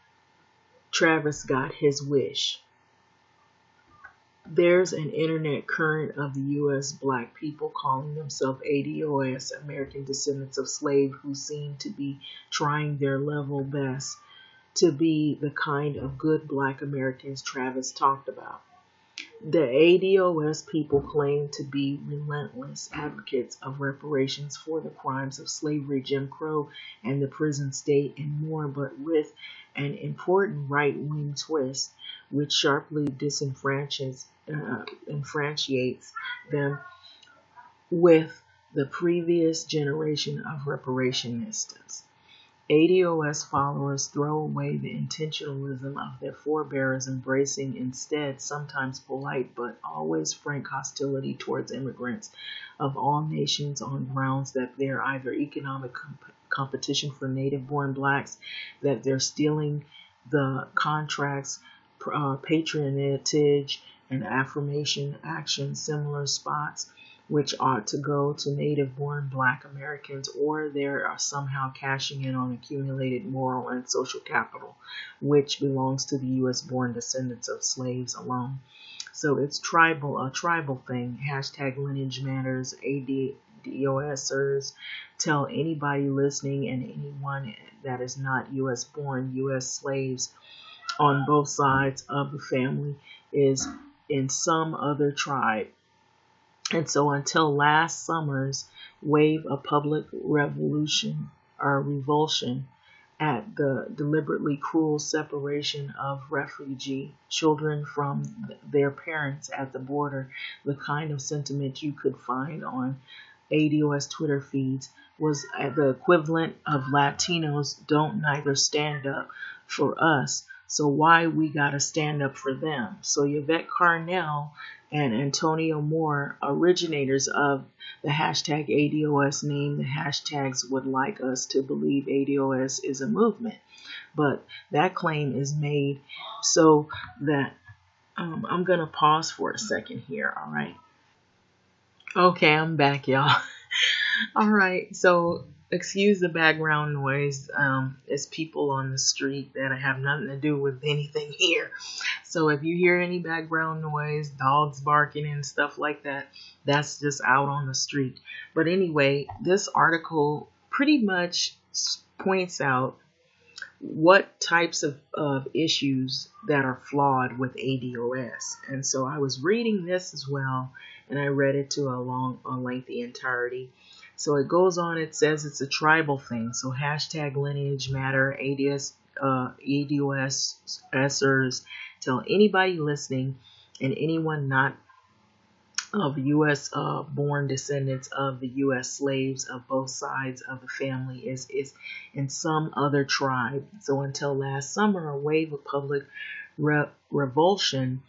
Travis got his wish. There's an internet current of the U.S. black people calling themselves ADOS, American Descendants of Slaves, who seem to be trying their level best to be the kind of good black Americans Travis talked about. The ADOS people claim to be relentless advocates of reparations for the crimes of slavery, Jim Crow, and the prison state, and more, but with an important right-wing twist, which sharply disenfranchises them with the previous generation of reparationists. ADOS followers throw away the intentionalism of their forebears, embracing instead sometimes polite but always frank hostility towards immigrants of all nations on grounds that they're either economic competition for native-born blacks, that they're stealing the contracts, patronage, and affirmation action, similar spots which ought to go to native-born black Americans, or they are somehow cashing in on accumulated moral and social capital, which belongs to the U.S.-born descendants of slaves alone. So it's a tribal thing. Hashtag lineage matters. ADOSers, tell anybody listening and anyone that is not U.S.-born, U.S. slaves on both sides of the family is in some other tribe. And so until last summer's wave of public revolution or revulsion at the deliberately cruel separation of refugee children from their parents at the border. The kind of sentiment you could find on ADOS Twitter feeds was the equivalent of Latinos don't neither stand up for us, so why we gotta stand up for them. So Yvette Carnell and Antonio Moore, originators of the hashtag ADOS, name the hashtags would like us to believe ADOS is a movement. But that claim is made so that I'm going to pause for a second here, all right? Okay, I'm back, y'all. All right, so excuse the background noise. It's people on the street that have nothing to do with anything here. So if you hear any background noise, dogs barking and stuff like that, that's just out on the street. But anyway, this article pretty much points out what types of issues that are flawed with ADOS. And so I was reading this as well, and I read it to a lengthy entirety. So it goes on, it says it's a tribal thing. So hashtag lineage matter, ADOSers tell anybody listening and anyone not of U.S. Born descendants of the U.S. slaves of both sides of the family is in some other tribe. So until last summer, a wave of public revulsion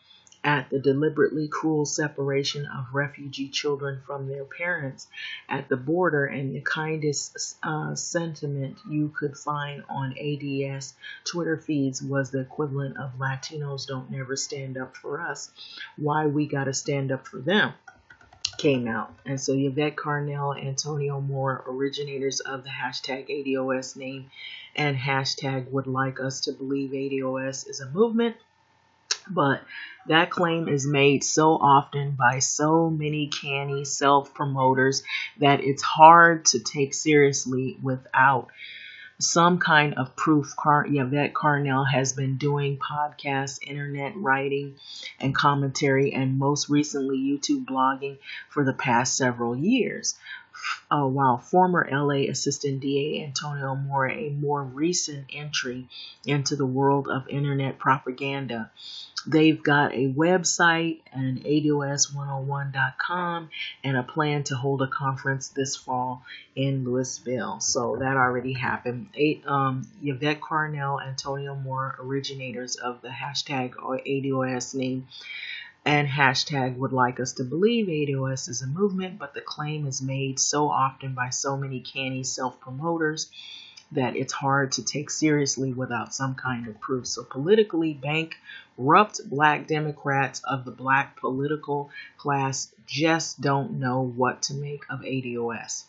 at the deliberately cruel separation of refugee children from their parents at the border, and the kindest sentiment you could find on ADS Twitter feeds was the equivalent of Latinos don't never stand up for us, why we gotta stand up for them, came out. And so Yvette Carnell, Antonio Moore, originators of the hashtag ADOS name and hashtag would like us to believe ADOS is a movement. But that claim is made so often by so many canny self-promoters that it's hard to take seriously without some kind of proof. Yvette Carnell has been doing podcasts, internet writing, and commentary, and most recently YouTube blogging for the past several years. While former LA Assistant DA Antonio Moore, a more recent entry into the world of internet propaganda. They've got a website, and ADOS101.com, and a plan to hold a conference this fall in Louisville. So that already happened. Yvette Carnell, Antonio Moore, originators of the hashtag ADOS name and hashtag would like us to believe ADOS is a movement, but the claim is made so often by so many canny self-promoters that it's hard to take seriously without some kind of proof. So politically bankrupt black Democrats of the black political class just don't know what to make of ADOS.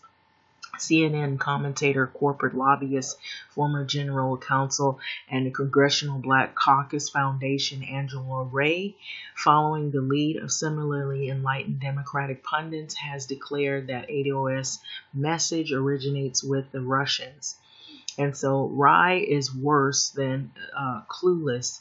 CNN commentator, corporate lobbyist, former general counsel, and the Congressional Black Caucus Foundation, Angela Ray, following the lead of similarly enlightened Democratic pundits, has declared that ADOS message originates with the Russians. And so Rye is worse than clueless.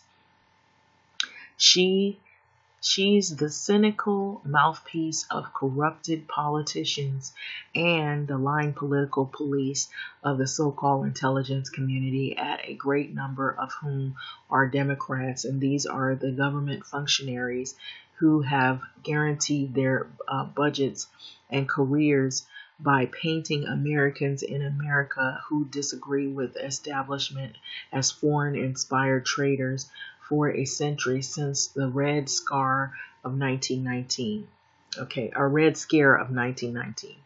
She's the cynical mouthpiece of corrupted politicians and the lying political police of the so-called intelligence community, at a great number of whom are Democrats. And these are the government functionaries who have guaranteed their budgets and careers by painting Americans in America who disagree with the establishment as foreign-inspired traitors for a century, since the Red Scare of 1919. A Red Scare of 1919.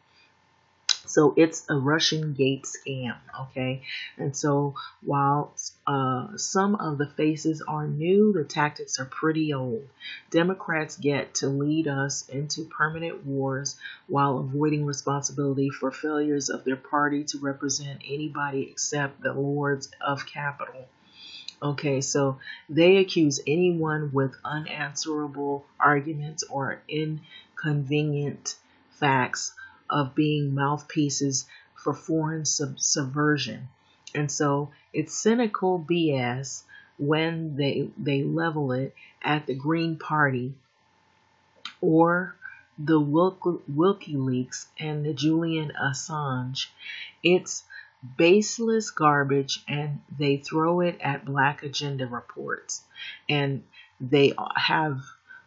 So it's a Russian Gate scam, okay? And so while some of the faces are new, the tactics are pretty old. Democrats get to lead us into permanent wars while avoiding responsibility for failures of their party to represent anybody except the lords of capital. Okay, so they accuse anyone with unanswerable arguments or inconvenient facts of being mouthpieces for foreign subversion. And so it's cynical BS when they level it at the Green Party or the WikiLeaks and the Julian Assange. It's baseless garbage, and they throw it at Black agenda reports. And they have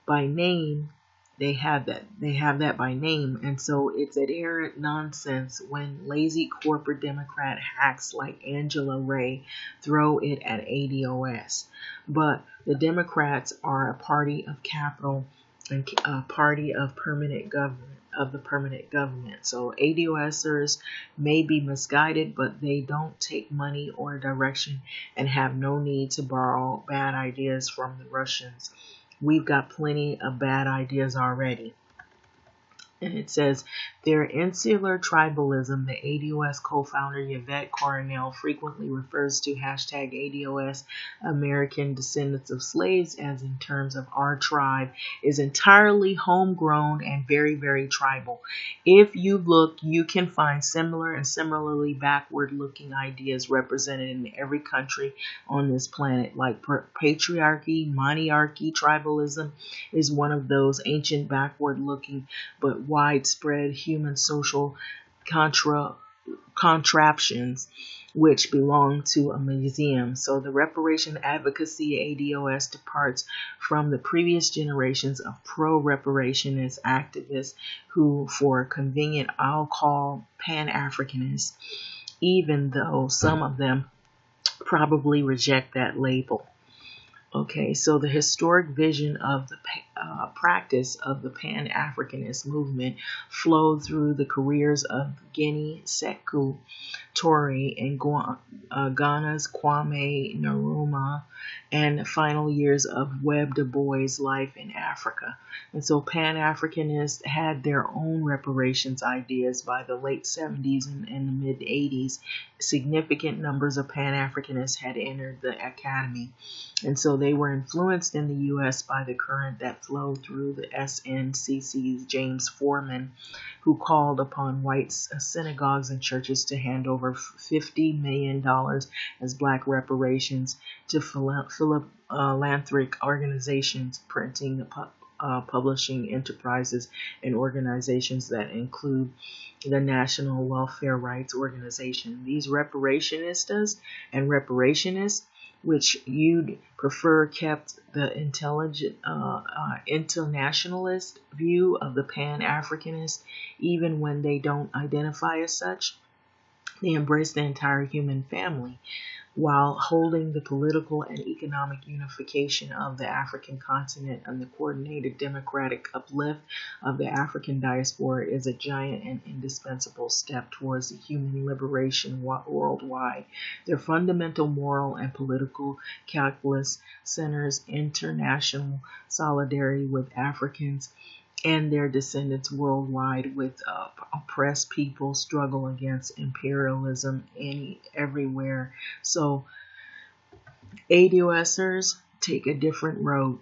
by name, they have that by name. And so it's adherent nonsense when lazy corporate Democrat hacks like Angela Ray throw it at ADOS. But the Democrats are a party of capital and a party of permanent government, of the permanent government. So ADOSers may be misguided, but they don't take money or direction and have no need to borrow bad ideas from the Russians. We've got plenty of bad ideas already. And it says, their insular tribalism, the ADOS co-founder Yvette Coronel frequently refers to hashtag ADOS American Descendants of Slaves as in terms of our tribe, is entirely homegrown and very, very tribal. If you look, you can find similar and similarly backward-looking ideas represented in every country on this planet, like patriarchy, monarchy, tribalism is one of those ancient backward-looking but widespread human social contraptions which belong to a museum. So the reparation advocacy ADOS departs from the previous generations of pro-reparationist activists who, for convenient, I'll call Pan-Africanists, even though some of them probably reject that label. Okay, so the historic vision of the practice of the Pan-Africanist movement flowed through the careers of Guinea Sekou Touré and Ghana's Kwame Nkrumah, and the final years of Webb Du Bois' life in Africa. And so Pan-Africanists had their own reparations ideas by the late 70s and the mid 80s. Significant numbers of Pan-Africanists had entered the academy. And so they were influenced in the U.S. by the current that flowed through the SNCC's James Foreman, who called upon white synagogues and churches to hand over $50 million as black reparations to philanthropic organizations, printing, publishing enterprises, and organizations that include the National Welfare Rights Organization. These reparationistas and reparationists, which you'd prefer kept the intelligent internationalist view of the Pan-Africanist, even when they don't identify as such. They embrace the entire human family while holding the political and economic unification of the African continent, and the coordinated democratic uplift of the African diaspora is a giant and indispensable step towards the human liberation worldwide. Their fundamental moral and political calculus centers international solidarity with Africans and their descendants worldwide, with oppressed people struggle against imperialism everywhere. So ADOSers take a different road.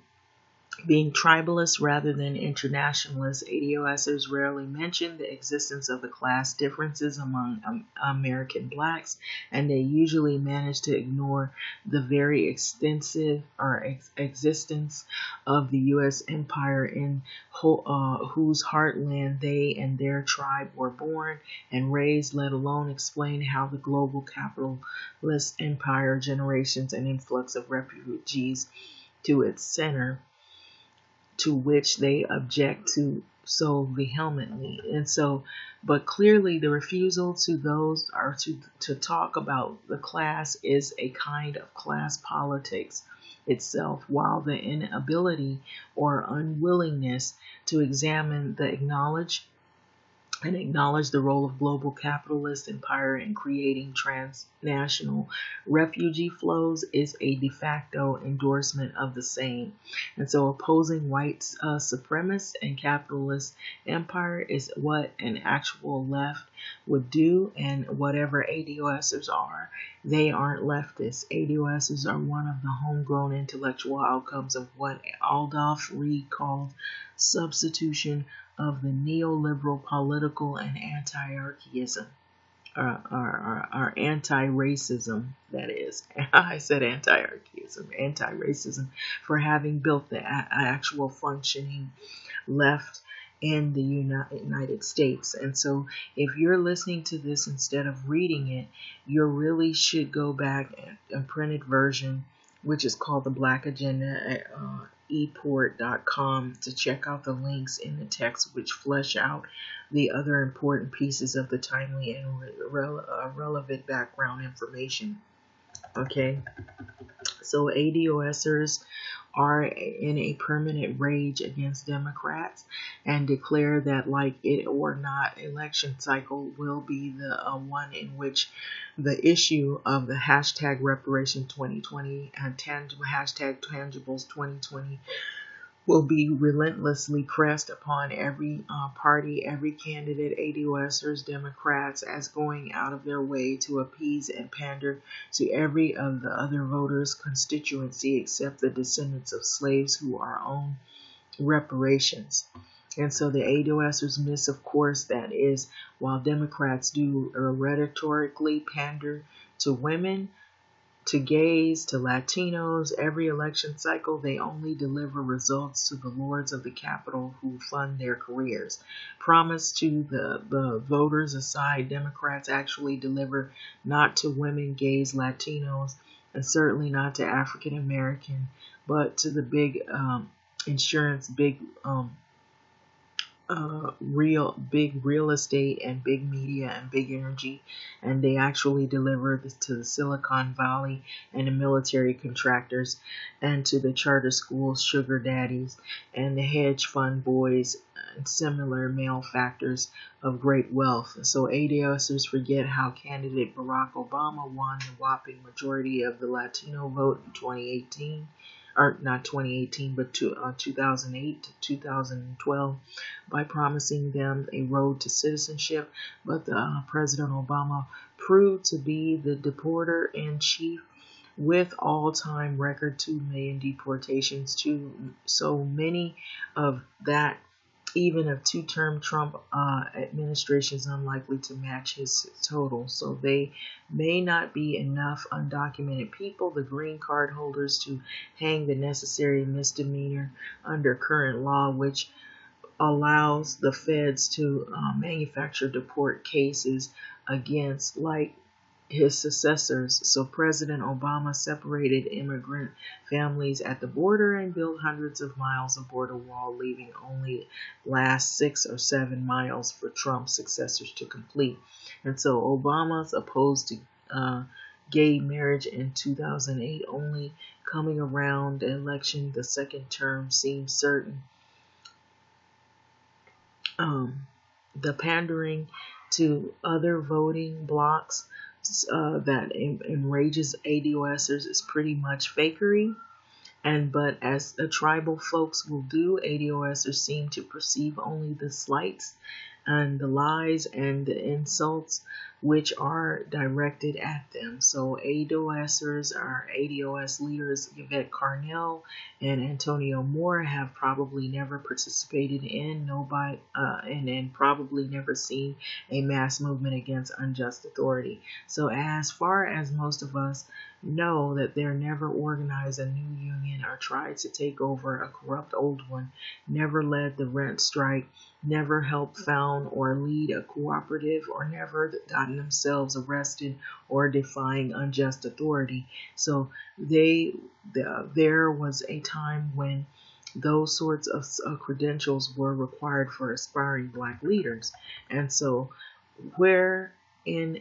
Being tribalists rather than internationalists, ADOSers rarely mention the existence of the class differences among American blacks, and they usually manage to ignore the very extensive existence of the U.S. empire in whose heartland they and their tribe were born and raised, let alone explain how the global capitalist empire generations an influx of refugees to its center, to which they object to so vehemently. And so, but clearly the refusal to those are to talk about the class is a kind of class politics itself, while the inability or unwillingness to examine the acknowledge the role of global capitalist empire in creating transnational refugee flows is a de facto endorsement of the same. And so opposing white supremacist and capitalist empire is what an actual left would do, and whatever ADOSers are, they aren't leftists. ADOSers are one of the homegrown intellectual outcomes of what Adolf Reed called substitution of the neoliberal political and anti-archaism, or anti-racism, that is. I said anti-archaism, anti-racism, for having built the actual functioning left in the United States. And so if you're listening to this instead of reading it, you really should go back at a printed version, which is called the Black Agenda at eport.com, to check out the links in the text which flesh out the other important pieces of the timely and relevant background information. Okay, so ADOSers are in a permanent rage against Democrats and declare that, like it or not, election cycle will be the one in which the issue of the hashtag reparation 2020 and hashtag tangibles 2020 will be relentlessly pressed upon every party, every candidate, ADOSers, Democrats, as going out of their way to appease and pander to every of the other voters' constituency except the descendants of slaves who are on reparations. And so the ADOSers miss, of course, that is, while Democrats do rhetorically pander to women, to gays, to Latinos, every election cycle, they only deliver results to the lords of the Capitol who fund their careers. Promise to the voters aside, Democrats actually deliver not to women, gays, Latinos, and certainly not to African American, but to the big insurance, big big real estate and big media and big energy, and they actually deliver to the Silicon Valley and the military contractors and to the charter schools, sugar daddies, and the hedge fund boys and similar malefactors of great wealth. So ADOSers forget how candidate Barack Obama won the whopping majority of the Latino vote in 2018, or not 2018, but 2008 to 2012, by promising them a road to citizenship. But President Obama proved to be the deporter in chief with all-time record 2 million deportations, to so many of that even a two-term Trump administration is unlikely to match his total. So they may not be enough undocumented people, the green card holders, to hang the necessary misdemeanor under current law, which allows the feds to manufacture deport cases against, like, his successors. So President Obama separated immigrant families at the border and built hundreds of miles of border wall, leaving only last 6 or 7 miles for Trump's successors to complete. And so Obama's opposed to gay marriage in 2008, only coming around the election, the second term seems certain. The pandering to other voting blocks that enrages ADOSers is pretty much fakery. But as the tribal folks will do, ADOSers seem to perceive only the slights and the lies and the insults which are directed at them. So ADOSers, our ADOS leaders, Yvette Carnell and Antonio Moore, have probably never participated in and probably never seen a mass movement against unjust authority. So as far as most of us know, that they're never organized a new union or tried to take over a corrupt old one, never led the rent strike, never helped found or lead a cooperative, or never gotten themselves arrested or defying unjust authority. So there was a time when those sorts of credentials were required for aspiring black leaders. And so where in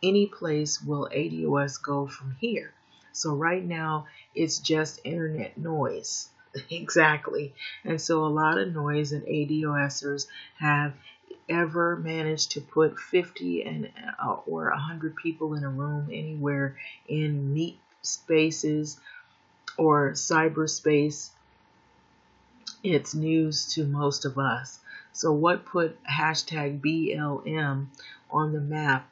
any place will ADOS go from here? So right now it's just internet noise. Exactly. And so a lot of noise, and ADOSers have ever managed to put 50 and or 100 people in a room anywhere in meat spaces or cyberspace, it's news to most of us. So what put hashtag BLM on the map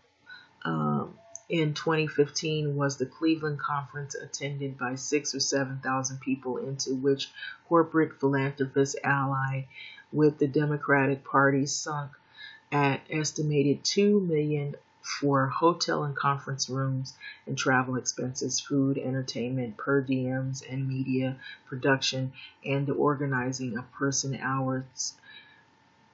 in 2015 was the Cleveland conference attended by 6,000 or 7,000 people, into which corporate philanthropists allied with the Democratic Party sunk at estimated $2 million for hotel and conference rooms and travel expenses, food, entertainment, per diems, and media production, and the organizing of person hours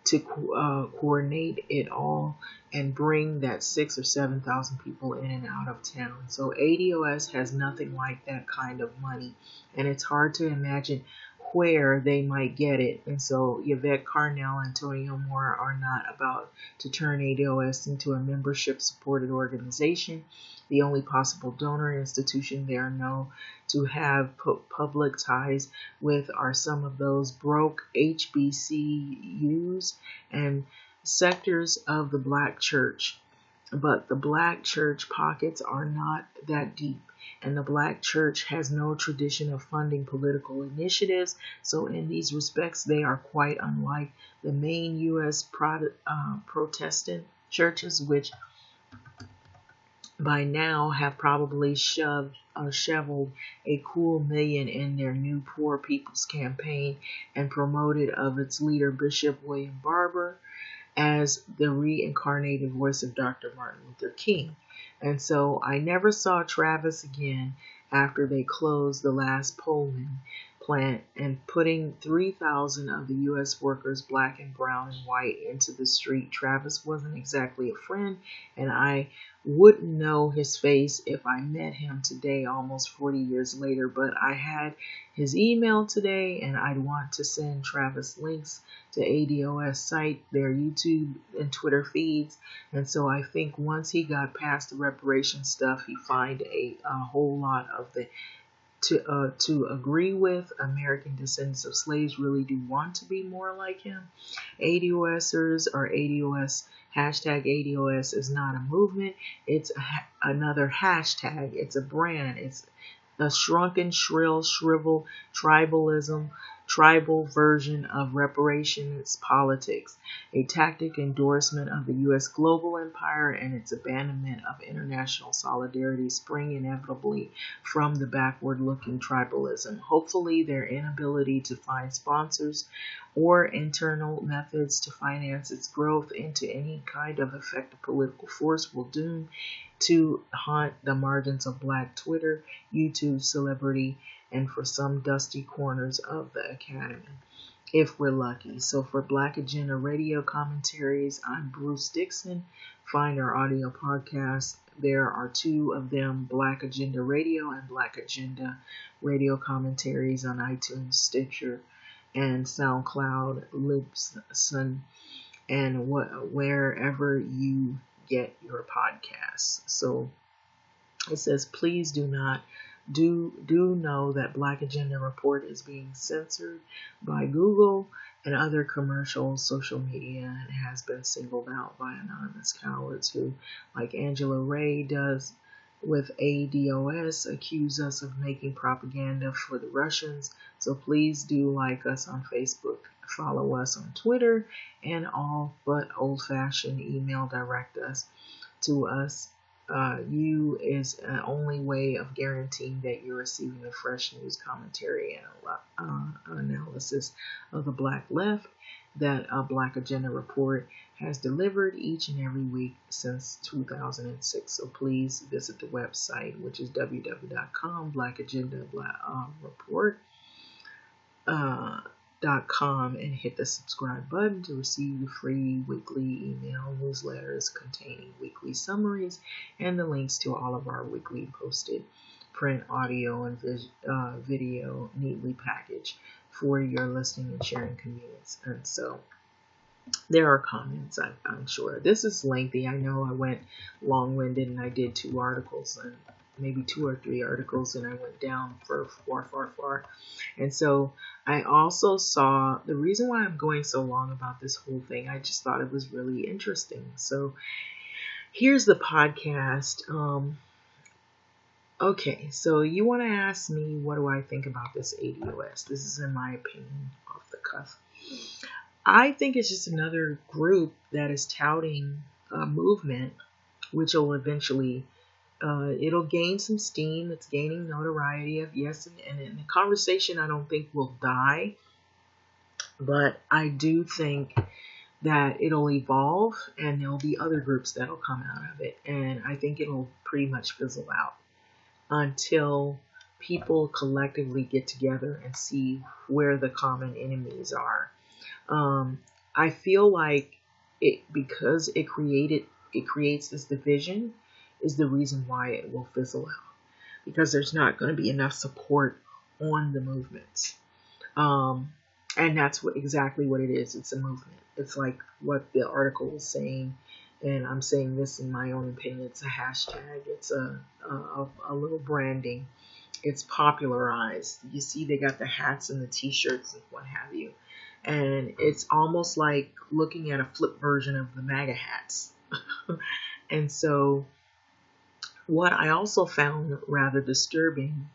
to coordinate it all and bring that 6 or 7,000 people in and out of town. So ADOS has nothing like that kind of money, and it's hard to imagine where they might get it. And so Yvette Carnell and Antonio Moore are not about to turn ADOS into a membership supported organization. The only possible donor institution they are known to have public ties with are some of those broke HBCUs and sectors of the black church. But the black church pockets are not that deep, and the black church has no tradition of funding political initiatives. So in these respects, they are quite unlike the main U.S. Protestant churches, which by now have probably shoveled a cool million in their new Poor People's Campaign and promoted of its leader, Bishop William Barber, as the reincarnated voice of Dr. Martin Luther King. And so I never saw Travis again after they closed the last Pullman plant and putting 3,000 of the U.S. workers, black and brown and white, into the street. Travis wasn't exactly a friend, and I wouldn't know his face if I met him today, almost 40 years later, but I had his email today, and I'd want to send Travis links to ADOS site, their YouTube and Twitter feeds. And so I think once he got past the reparation stuff, he find a whole lot of the to agree with. American descendants of slaves really do want to be more like him. ADOSers or ADOS, hashtag ADOS is not a movement. It's another hashtag. It's a brand. It's a shrunken, shrivel tribalism, tribal version of reparations politics, a tactic endorsement of the U.S. global empire and its abandonment of international solidarity spring inevitably from the backward-looking tribalism. Hopefully, their inability to find sponsors or internal methods to finance its growth into any kind of effective political force will doom to haunt the margins of black Twitter, YouTube, celebrity, and for some dusty corners of the academy, if we're lucky. So for Black Agenda Radio Commentaries, I'm Bruce Dixon. Find our audio podcast. There are two of them, Black Agenda Radio and Black Agenda Radio Commentaries on iTunes, Stitcher, and SoundCloud, Libsyn, and wherever you get your podcasts. So it says, please do know that Black Agenda Report is being censored by Google and other commercial social media and has been singled out by anonymous cowards who, like Angela Ray does with ADOS, accuse us of making propaganda for the Russians. So please do like us on Facebook, follow us on Twitter, and all but old-fashioned email direct us to us. You is the only way of guaranteeing that you're receiving the fresh news, commentary, and analysis of the Black left that Black Agenda Report has delivered each and every week since 2006. So please visit the website, which is www.com, Black Agenda Report. .com, and hit the subscribe button to receive the free weekly email newsletters containing weekly summaries and the links to all of our weekly posted print, audio, and video neatly packaged for your listening and sharing convenience. And so there are comments, I'm sure. This is lengthy. I know I went long-winded and I did 2 articles and maybe 2 or 3 articles, and I went down for far. And so I also saw the reason why I'm going so long about this whole thing. I just thought it was really interesting. So here's the podcast. Okay, so you want to ask me, what do I think about this ADOS? This is in my opinion, off the cuff. I think it's just another group that is touting a movement, which will eventually it'll gain some steam. It's gaining notoriety of yes, and the conversation I don't think will die, but I do think that it'll evolve and there'll be other groups that'll come out of it, and I think it'll pretty much fizzle out until people collectively get together and see where the common enemies are. I feel like it, because it creates this division, is the reason why it will fizzle out, because there's not going to be enough support on the movement. Um, and that's exactly what it is. It's a movement. It's like what the article was saying, and I'm saying this in my own opinion. It's a hashtag. It's a little branding. It's popularized. You see, they got the hats and the T-shirts and what have you, and it's almost like looking at a flip version of the MAGA hats. And so, what I also found rather disturbing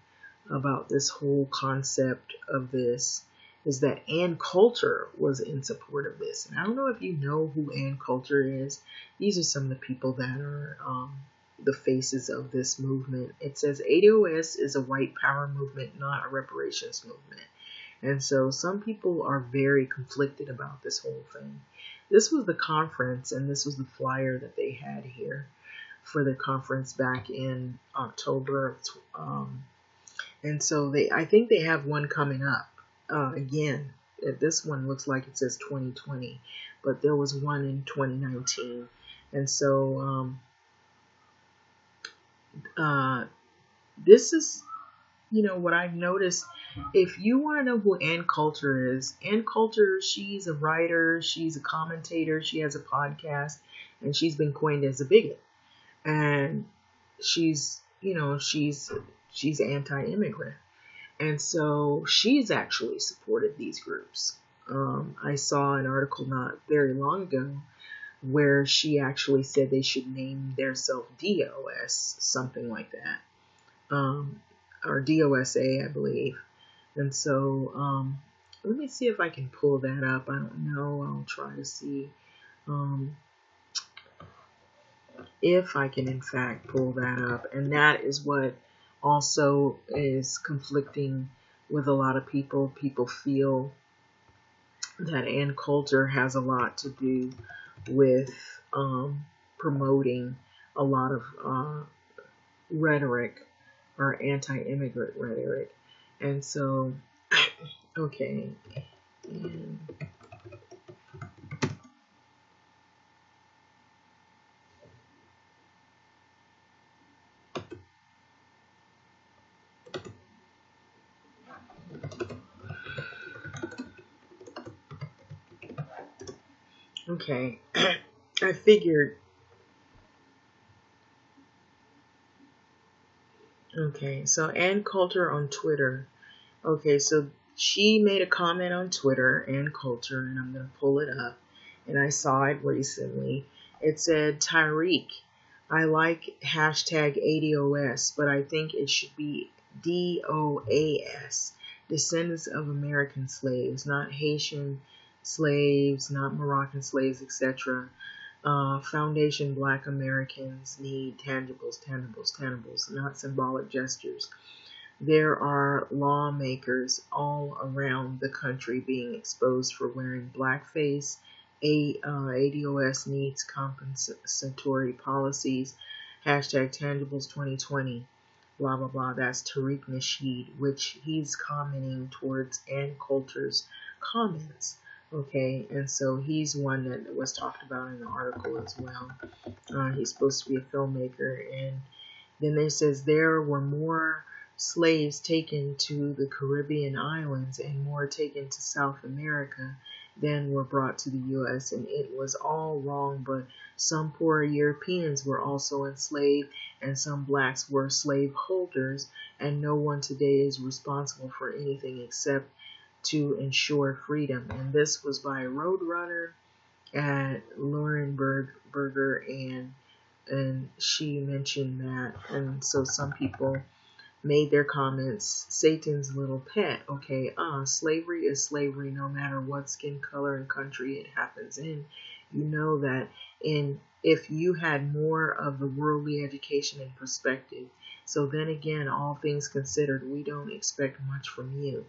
about this whole concept of this is that Ann Coulter was in support of this. And I don't know if you know who Ann Coulter is. These are some of the people that are the faces of this movement. It says ADOS is a white power movement, not a reparations movement. And so some people are very conflicted about this whole thing. This was the conference, and this was the flyer that they had here for the conference back in October of and so I think they have one coming up again. This one looks like it says 2020, but there was one in 2019. And so this is, what I've noticed. If you want to know who Ann Coulter is, Ann Coulter, she's a writer, she's a commentator, she has a podcast, and she's been coined as a bigot. And she's anti-immigrant. And so she's actually supported these groups. I saw an article not very long ago where she actually said they should name themselves DOS, something like that, or DOSA, I believe. And so let me see if I can pull that up. I don't know. I'll try to see if I can in fact pull that up. And that is what also is conflicting with a lot of people. People feel that Ann Coulter has a lot to do with promoting a lot of rhetoric, or anti-immigrant rhetoric. And so, okay. And okay, I figured. Okay, so Ann Coulter on Twitter. Okay, so she made a comment on Twitter, Ann Coulter, and I'm going to pull it up. And I saw it recently. It said, Tyreek, I like hashtag ADOS, but I think it should be DOAS, Descendants of American Slaves, not Haitian slaves, not Moroccan slaves, etc. Foundation Black Americans need tangibles, not symbolic gestures. There are lawmakers all around the country being exposed for wearing blackface. ADOS needs compensatory policies. Hashtag tangibles 2020. Blah, blah, blah. That's Tariq Nasheed, which he's commenting towards Ann Coulter's comments. Okay, and so he's one that was talked about in the article as well. He's supposed to be a filmmaker. And then it says there were more slaves taken to the Caribbean islands and more taken to South America than were brought to the U.S. And it was all wrong, but some poor Europeans were also enslaved and some blacks were slave holders, and no one today is responsible for anything except to ensure freedom. And this was by Roadrunner at Lauren Berger, and she mentioned that. And so some people made their comments, Satan's little pet. Okay, slavery is slavery no matter what skin color and country it happens in. You know that if you had more of the worldly education and perspective. So then again, all things considered, we don't expect much from you.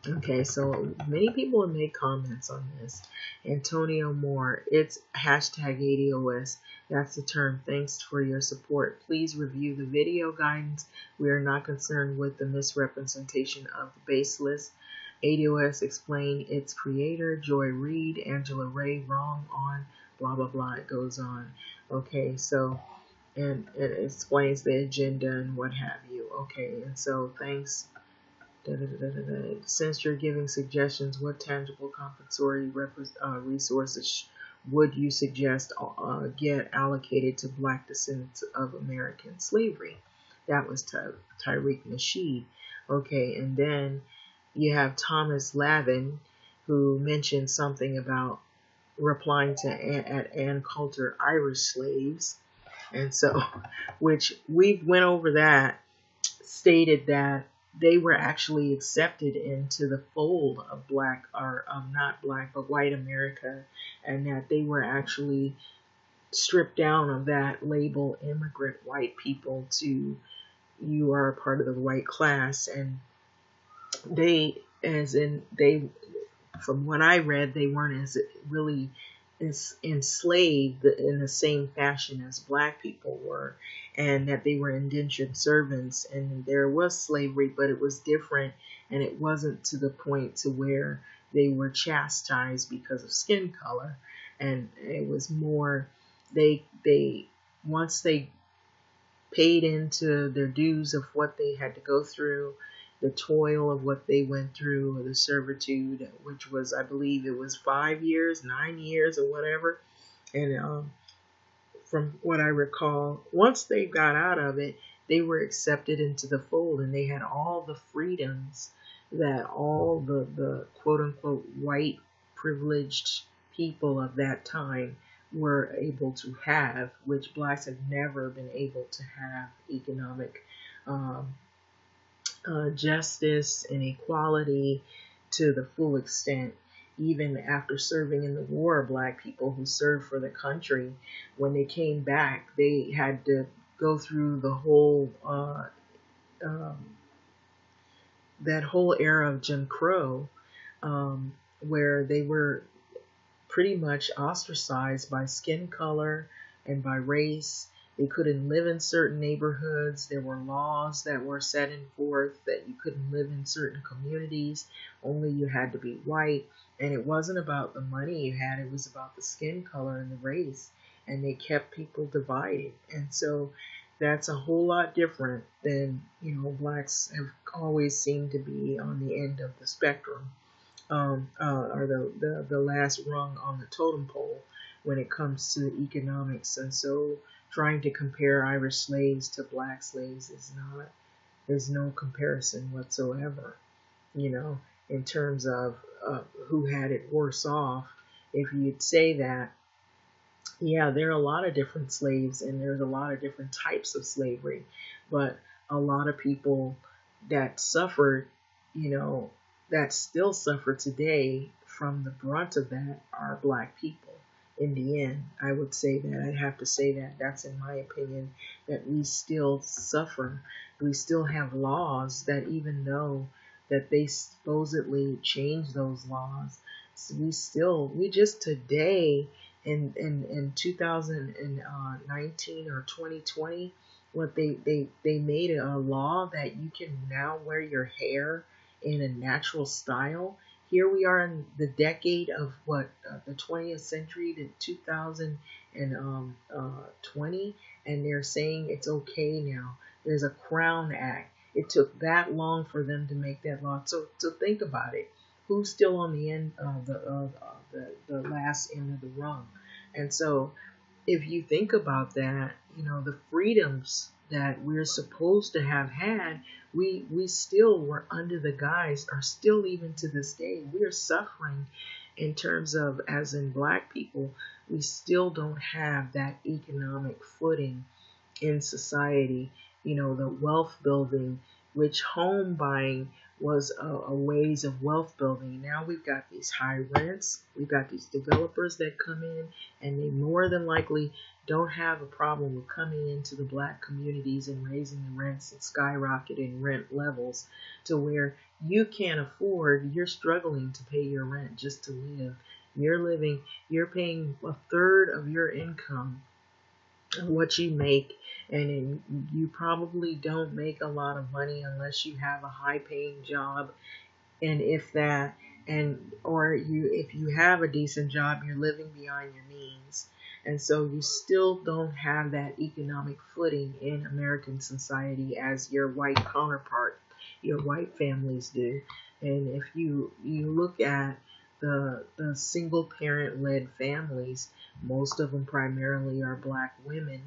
Okay, so many people have made comments on this. Antonio Moore, it's hashtag ADOS. That's the term. Thanks for your support. Please review the video guidance. We are not concerned with the misrepresentation of the baseless. ADOS explained its creator, Joy Reid, Angela Ray, wrong on blah, blah, blah. It goes on. Okay, so, and it explains the agenda and what have you. Okay, and so thanks. Since you're giving suggestions, what tangible compensatory resources would you suggest get allocated to Black descendants of American slavery? That was Tariq Nasheed. Okay, and then you have Thomas Lavin, who mentioned something about replying to Ann Coulter Irish slaves, and so, which we went over that, stated that they were actually accepted into the fold of black, or not black, but white America, and that they were actually stripped down of that label, immigrant white people, to you are a part of the white class. And they, as in they, from what I read, they weren't as really enslaved in the same fashion as black people were, and that they were indentured servants, and there was slavery, but it was different, and it wasn't to the point to where they were chastised because of skin color, and it was more they once they paid into their dues of what they had to go through, the toil of what they went through, or the servitude, which was, I believe it was 5 years, 9 years, or whatever. And from what I recall, once they got out of it, they were accepted into the fold, and they had all the freedoms that all the quote unquote white privileged people of that time were able to have, which blacks have never been able to have. Economic um, justice and equality to the full extent. Even after serving in the war, black people who served for the country, when they came back, they had to go through the whole um, that whole era of Jim Crow, where they were pretty much ostracized by skin color and by race. They couldn't live in certain neighborhoods. There were laws that were set in forth that you couldn't live in certain communities. Only you had to be white. And it wasn't about the money you had. It was about the skin color and the race. And they kept people divided. And so that's a whole lot different than, blacks have always seemed to be on the end of the spectrum, or the last rung on the totem pole when it comes to economics. And so trying to compare Irish slaves to black slaves there's no comparison whatsoever, in terms of who had it worse off. If you'd say that, yeah, there are a lot of different slaves, and there's a lot of different types of slavery, but a lot of people that suffered, that still suffer today from the brunt of that are black people. In the end, I would say that. I'd have to say that. That's in my opinion, that we still suffer. We still have laws that, even though that they supposedly changed those laws, we just today in 2019 or 2020, what they made a law that you can now wear your hair in a natural style. Here we are in the decade of the 20th century to 2020, and they're saying it's okay now. There's a Crown Act. It took that long for them to make that law. So think about it. Who's still on the end of the last end of the rung? And so if you think about that, the freedoms that we're supposed to have had, we still were under the guise, or still even to this day, we're suffering in terms of, as in black people, we still don't have that economic footing in society, the wealth building, which home buying was a ways of wealth building. Now we've got these high rents, we've got these developers that come in, and they more than likely don't have a problem with coming into the black communities and raising the rents and skyrocketing rent levels to where you can't afford, you're struggling to pay your rent just to live. You're paying a third of your income, what you make, and you probably don't make a lot of money unless you have a high paying job And if that, and or you if you have a decent job, you're living beyond your means, and so you still don't have that economic footing in American society as your white counterpart, your white families do. And if you look at the single parent led families, most of them primarily are black women,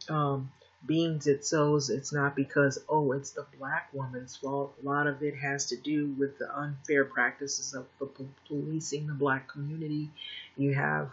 um, beings it sows, it's not because, oh, it's the black woman's fault. A lot of it has to do with the unfair practices of the policing the black community. You have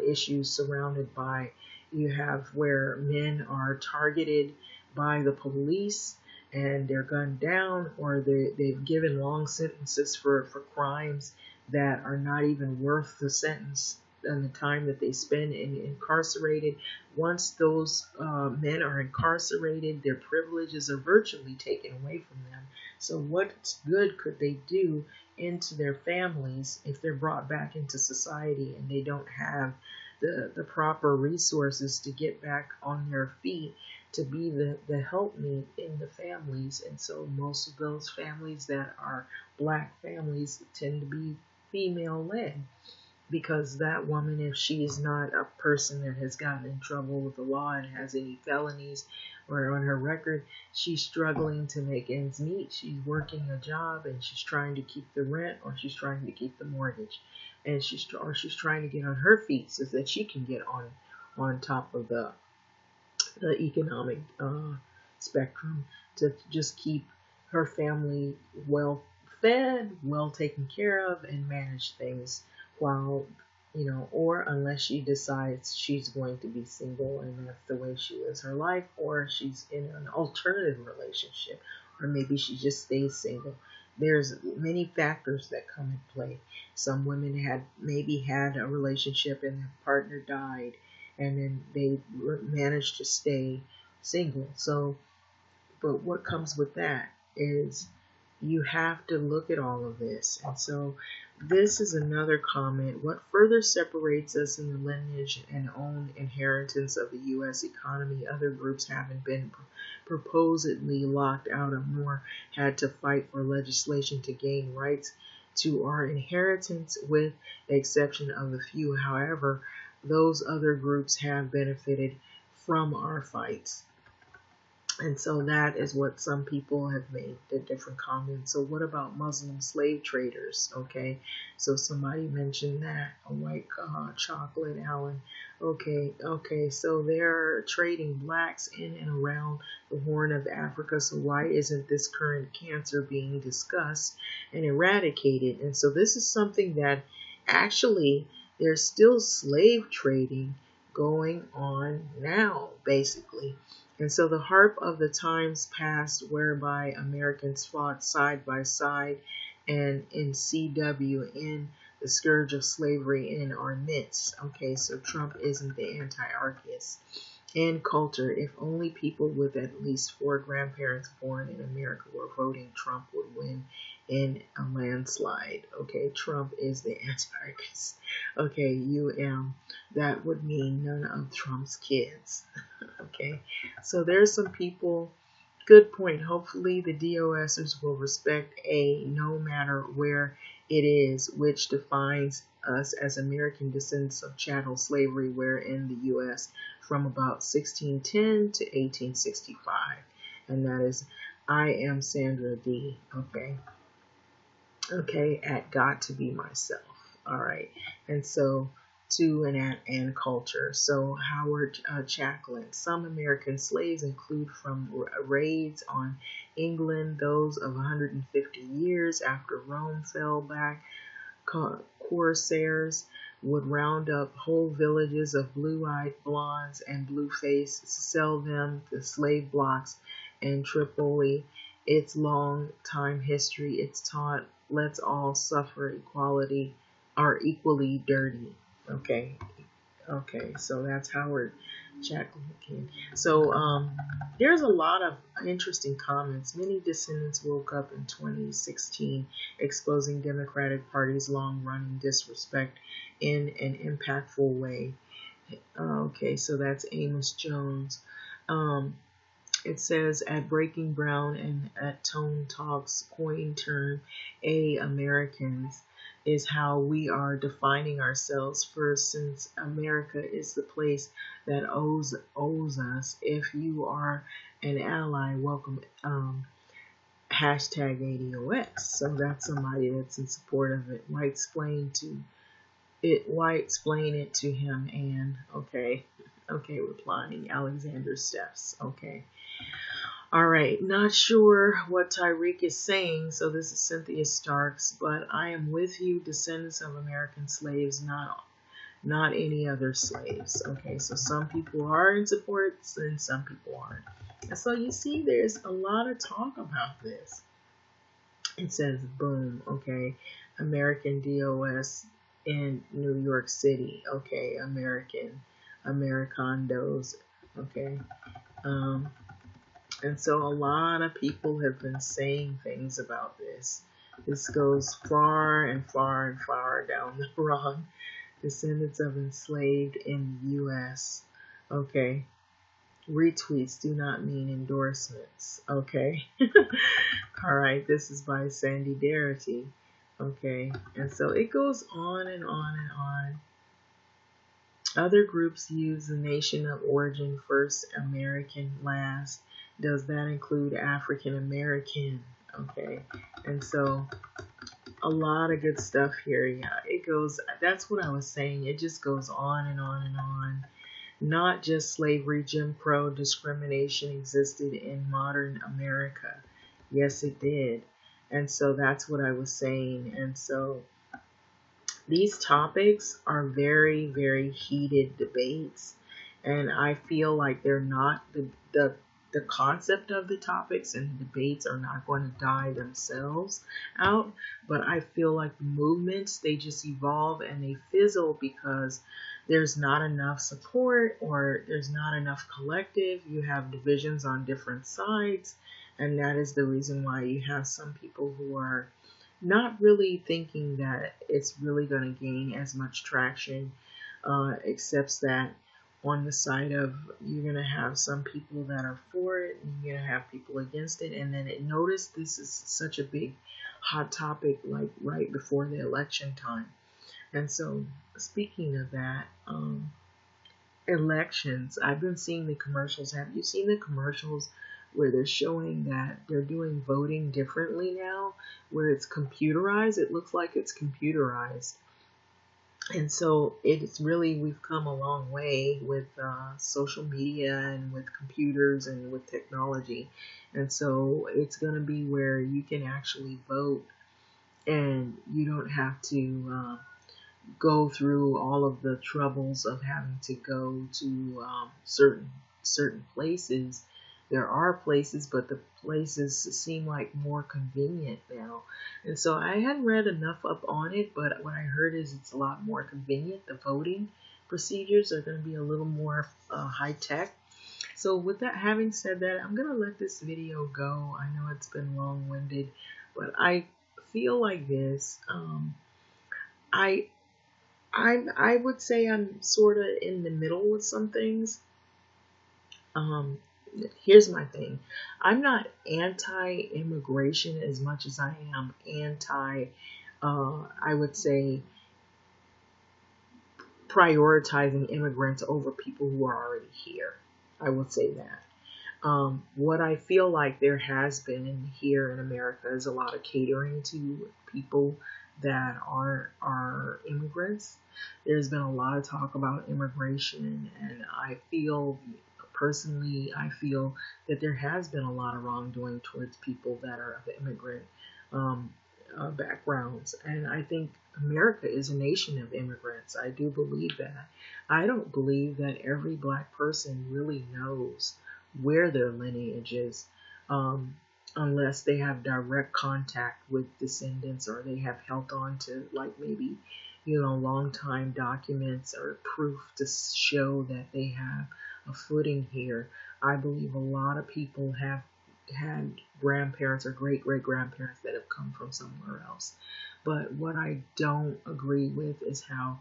issues surrounded by, you have where men are targeted by the police and they're gunned down, or they've given long sentences for crimes that are not even worth the sentence and the time that they spend incarcerated. Once those men are incarcerated, their privileges are virtually taken away from them. So, what good could they do into their families if they're brought back into society and they don't have the proper resources to get back on their feet to be the helpmeet in the families? And so, most of those families that are black families tend to be female led, because that woman, if she is not a person that has gotten in trouble with the law and has any felonies or on her record, she's struggling to make ends meet. She's working a job and she's trying to keep the rent, or she's trying to keep the mortgage, and she's trying to get on her feet so that she can get on top of the economic spectrum, to just keep her family well fed, well taken care of, and manage things while, or unless she decides she's going to be single and that's the way she lives her life, or she's in an alternative relationship, or maybe she just stays single. There's many factors that come in play. Some women maybe had a relationship and the partner died, and then they managed to stay single. So, but what comes with that is you have to look at all of this. And so this is another comment. What further separates us in the lineage and own inheritance of the U.S. economy? Other groups haven't been proposedly locked out of, nor had to fight for legislation to gain rights to our inheritance, with the exception of the few. However, those other groups have benefited from our fights. And so that is what some people have made the different comments. So what about Muslim slave traders? Okay, so somebody mentioned that, a white chocolate, Alan. Okay, so they're trading blacks in and around the Horn of Africa. So why isn't this current cancer being discussed and eradicated? And so this is something that actually there's still slave trading going on now, basically. And so the harp of the times past, whereby Americans fought side by side and in CW, in the scourge of slavery in our midst. Okay, so Trump isn't the anti-archist. And culture, if only people with at least 4 grandparents born in America were voting, Trump would win in a landslide. Okay, Trump is the anti-archist. Okay, that would mean none of Trump's kids. Okay, so there's some people. Good point. Hopefully the DOSers will respect no matter where it is, which defines us as American descendants of chattel slavery, where in the U.S. from about 1610 to 1865. And that is, I am Sandra D. Okay, at Got to Be Myself. All right, and so to and at and culture. So Howard Chacklin. Some American slaves include from raids on England, those of 150 years after Rome fell back. Corsairs would round up whole villages of blue-eyed blondes and blue-faced, sell them the slave blocks in Tripoli. Its long time history, it's taught, let's all suffer equality, are equally dirty. Okay, so that's Howard Chacklin. So there's a lot of interesting comments. Many descendants woke up in 2016 exposing Democratic Party's long-running disrespect in an impactful way. Okay, so that's Amos Jones. It says at Breaking Brown and at Tone Talks, coin term A Americans is how we are defining ourselves first, since America is the place that owes us. If you are an ally, welcome hashtag ADOS. So that's somebody that's in support of it. Why explain it to him? And okay, replying Alexander Steph's. Okay. All right, not sure what Tyreek is saying, so this is Cynthia Starks, but I am with you, descendants of American slaves, not any other slaves. Okay, so some people are in support and some people aren't. And so you see there's a lot of talk about this. It says boom, okay, American DOS in New York City. Okay, Americandos. Okay. And so a lot of people have been saying things about this. This goes far and far and far down the run. Descendants of enslaved in the U.S. Okay. Retweets do not mean endorsements. Okay. All right. This is by Sandy Darity. Okay. And so it goes on and on and on. Other groups use the nation of origin first, American last. Does that include African American? Okay. And so a lot of good stuff here. Yeah, it goes, that's what I was saying. It just goes on and on and on. Not just slavery, Jim Crow discrimination existed in modern America. Yes, it did. And so that's what I was saying. And so these topics are very, very heated debates. And I feel like they're not the concept of the topics and the debates are not going to die themselves out, but I feel like the movements, they just evolve and they fizzle because there's not enough support or there's not enough collective. You have divisions on different sides, and that is the reason why you have some people who are not really thinking that it's really going to gain as much traction, except that on the side of you're going to have some people that are for it and you're going to have people against it. And then notice this is such a big hot topic, like right before the election time. And so speaking of that, elections, I've been seeing the commercials. Have you seen the commercials where they're showing that they're doing voting differently now, where it's computerized? It looks like it's computerized. And so it's really, we've come a long way with social media and with computers and with technology. And so it's going to be where you can actually vote and you don't have to go through all of the troubles of having to go to certain places. There are places, but the places seem like more convenient now. And so I hadn't read enough up on it, but what I heard is it's a lot more convenient. The voting procedures are going to be a little more high tech. So with that, having said that, I'm going to let this video go. I know it's been long-winded, but I feel like this. I would say I'm sort of in the middle with some things. Here's my thing. I'm not anti-immigration as much as I am anti, I would say, prioritizing immigrants over people who are already here. I would say that. What I feel like there has been here in America is a lot of catering to people that are immigrants. There's been a lot of talk about immigration, and I feel that there has been a lot of wrongdoing towards people that are of immigrant backgrounds. And I think America is a nation of immigrants. I do believe that. I don't believe that every black person really knows where their lineage is, unless they have direct contact with descendants or they have held on to, like, maybe, long time documents or proof to show that they have a footing here. I believe a lot of people have had grandparents or great-great-grandparents that have come from somewhere else. But what I don't agree with is how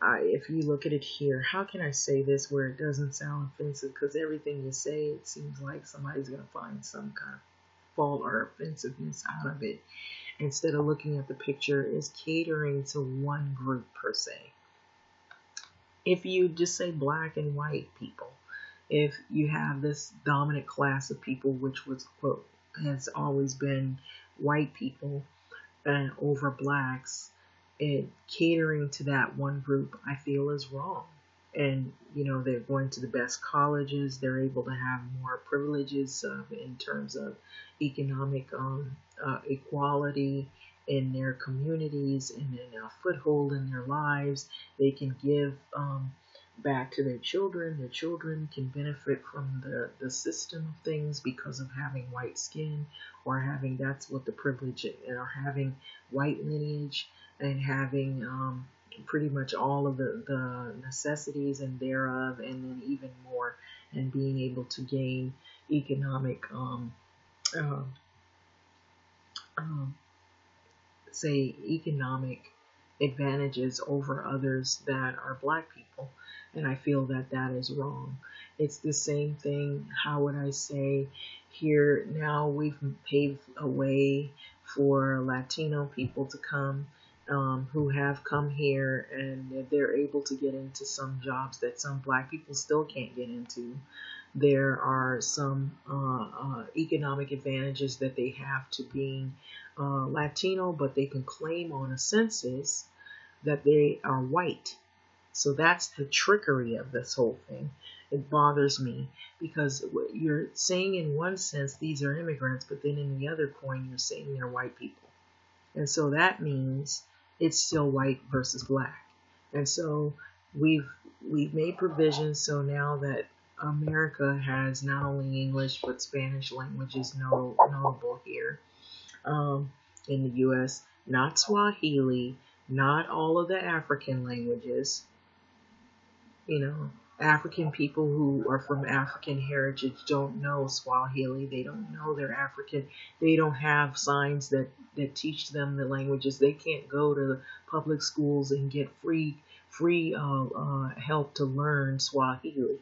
if you look at it here, how can I say this where it doesn't sound offensive? Because everything you say, it seems like somebody's going to find some kind of fault or offensiveness out of it. Instead of looking at the picture, is catering to one group per se. If you just say black and white people, if you have this dominant class of people, which was quote has always been white people over blacks, and catering to that one group, I feel is wrong. And they're going to the best colleges, they're able to have more privileges in terms of economic equality in their communities and in a foothold in their lives. They can give back to their children. Their children can benefit from the system of things because of having white skin, or having, that's what the privilege, or having white lineage, and having pretty much all of the necessities and thereof, and then even more, and being able to gain economic uh, um, economic advantages over others that are black people. And I feel that that is wrong. It's the same thing, how would I say, here now we've paved a way for Latino people to come, who have come here, and they're able to get into some jobs that some black people still can't get into. There are some economic advantages that they have to being Latino, but they can claim on a census that they are white. So that's the trickery of this whole thing. It bothers me because you're saying in one sense these are immigrants, but then in the other coin you're saying they're white people. And so that means it's still white versus black. And so we've made provisions so now that America has not only English but Spanish languages notable here in the U.S. Not Swahili, not all of the African languages. African people who are from African heritage don't know Swahili. They don't know they're African. They don't have signs that teach them the languages. They can't go to the public schools and get free help to learn Swahili.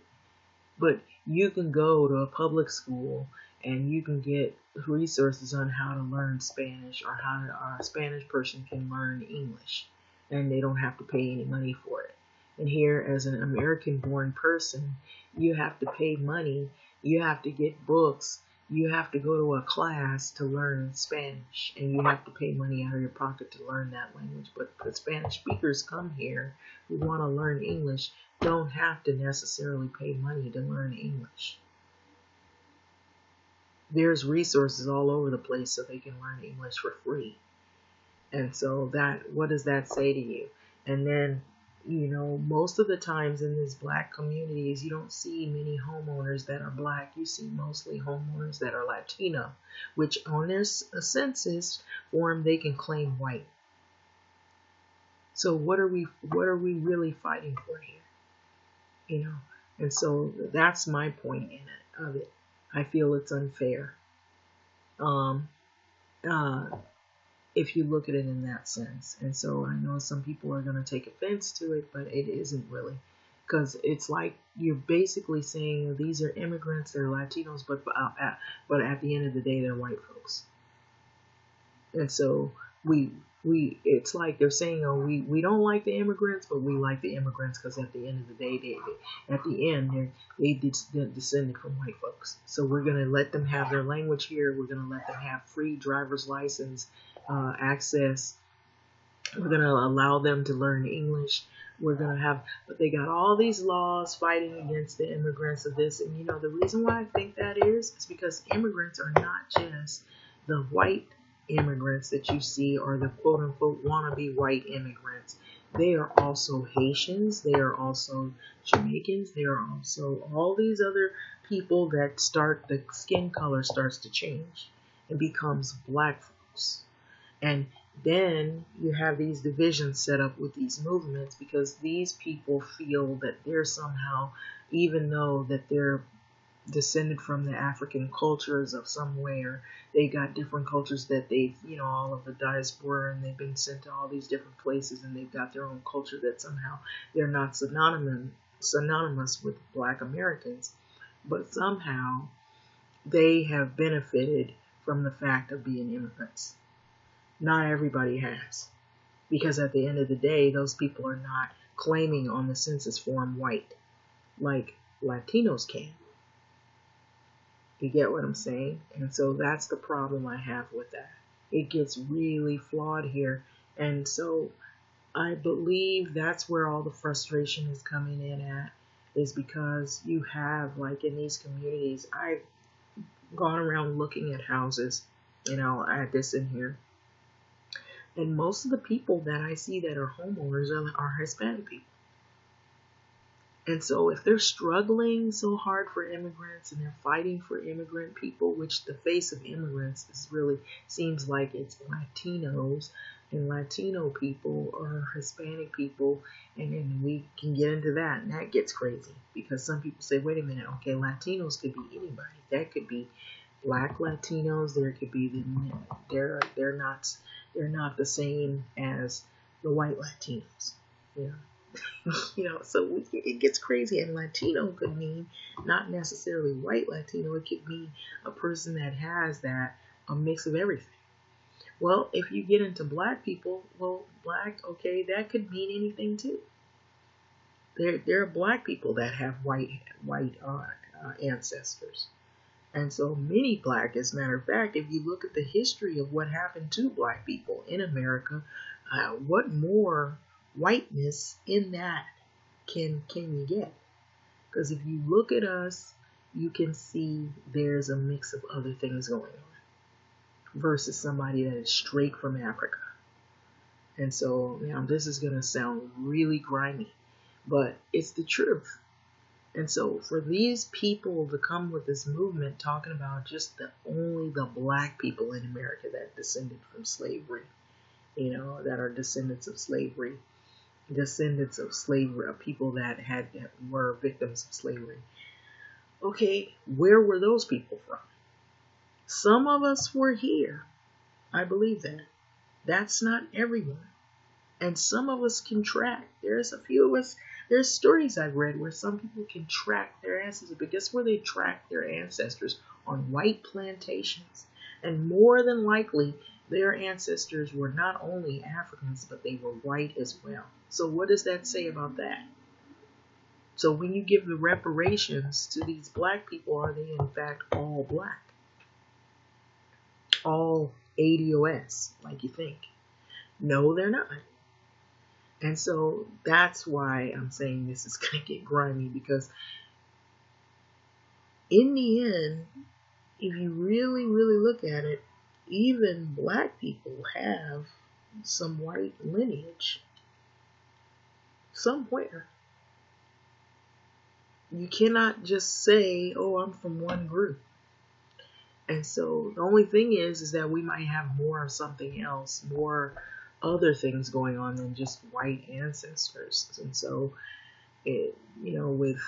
But you can go to a public school and you can get resources on how to learn Spanish, or how a Spanish person can learn English, and they don't have to pay any money for it. And here, as an American-born person, you have to pay money, you have to get books, you have to go to a class to learn Spanish, and you have to pay money out of your pocket to learn that language. But the Spanish speakers come here who want to learn English don't have to necessarily pay money to learn English. There's resources all over the place so they can learn English for free. And so what does that say to you? And then, most of the times in these black communities, you don't see many homeowners that are black. You see mostly homeowners that are Latino, which on their census form, they can claim white. So what are we really fighting for here? And so that's my point of it. I feel it's unfair. If you look at it in that sense. And so I know some people are going to take offense to it, but it isn't really. Because it's like you're basically saying these are immigrants, they're Latinos, but at the end of the day, they're white folks. And so it's like they're saying, oh, we don't like the immigrants, but we like the immigrants because at the end of the day, they descended from white folks. So we're going to let them have their language here. We're going to let them have free driver's license access. We're going to allow them to learn English. We're going to have, but they got all these laws fighting against the immigrants of this. And the reason why I think that is because immigrants are not just the white immigrants that you see, or the quote unquote wannabe white immigrants. They are also Haitians. They are also Jamaicans. They are also all these other people that the skin color starts to change and becomes black folks. And then you have these divisions set up with these movements because these people feel that they're somehow, even though that they're descended from the African cultures of somewhere. They got different cultures that they, all of the diaspora, and they've been sent to all these different places, and they've got their own culture that somehow they're not synonymous with Black Americans, but somehow they have benefited from the fact of being immigrants. Not everybody has, because at the end of the day, those people are not claiming on the census form white like Latinos can. You get what I'm saying? And so that's the problem I have with that. It gets really flawed here. And so I believe that's where all the frustration is coming in at, is because you have, like, in these communities, I've gone around looking at houses, I had this in here. And most of the people that I see that are homeowners are Hispanic people. And so if they're struggling so hard for immigrants and they're fighting for immigrant people, which the face of immigrants is really seems like it's Latinos and Latino people or Hispanic people, and then we can get into that, and that gets crazy because some people say, wait a minute, okay, Latinos could be anybody. That could be Black Latinos. There could be they're not the same as the white Latinos. So it gets crazy. And Latino could mean not necessarily white Latino. It could mean a person that has a mix of everything. Well, if you get into Black people, Black, okay, that could mean anything too. There are Black people that have white ancestors. And so many Black, as a matter of fact, if you look at the history of what happened to Black people in America, what more whiteness in that can you get? Because if you look at us, you can see there's a mix of other things going on versus somebody that is straight from Africa. And so now this is going to sound really grimy, but it's the truth. And so for these people to come with this movement talking about just only the Black people in America that descended from slavery, that are descendants of slavery, people that were victims of slavery. Okay, where were those people from? Some of us were here. I believe that. That's not everyone. And some of us can track. There's a few of us. There's stories I've read where some people can track their ancestors, but guess where they track their ancestors? On white plantations. And more than likely, their ancestors were not only Africans, but they were white as well. So what does that say about that? So when you give the reparations to these Black people, are they in fact all Black? All ADOS, like you think? No, they're not. And so that's why I'm saying this is going to get grimy, because in the end, if you really, really look at it, even Black people have some white lineage somewhere. You cannot just say, oh, I'm from one group. And so the only thing is that we might have more of something else, more other things going on than just white ancestors. And so, with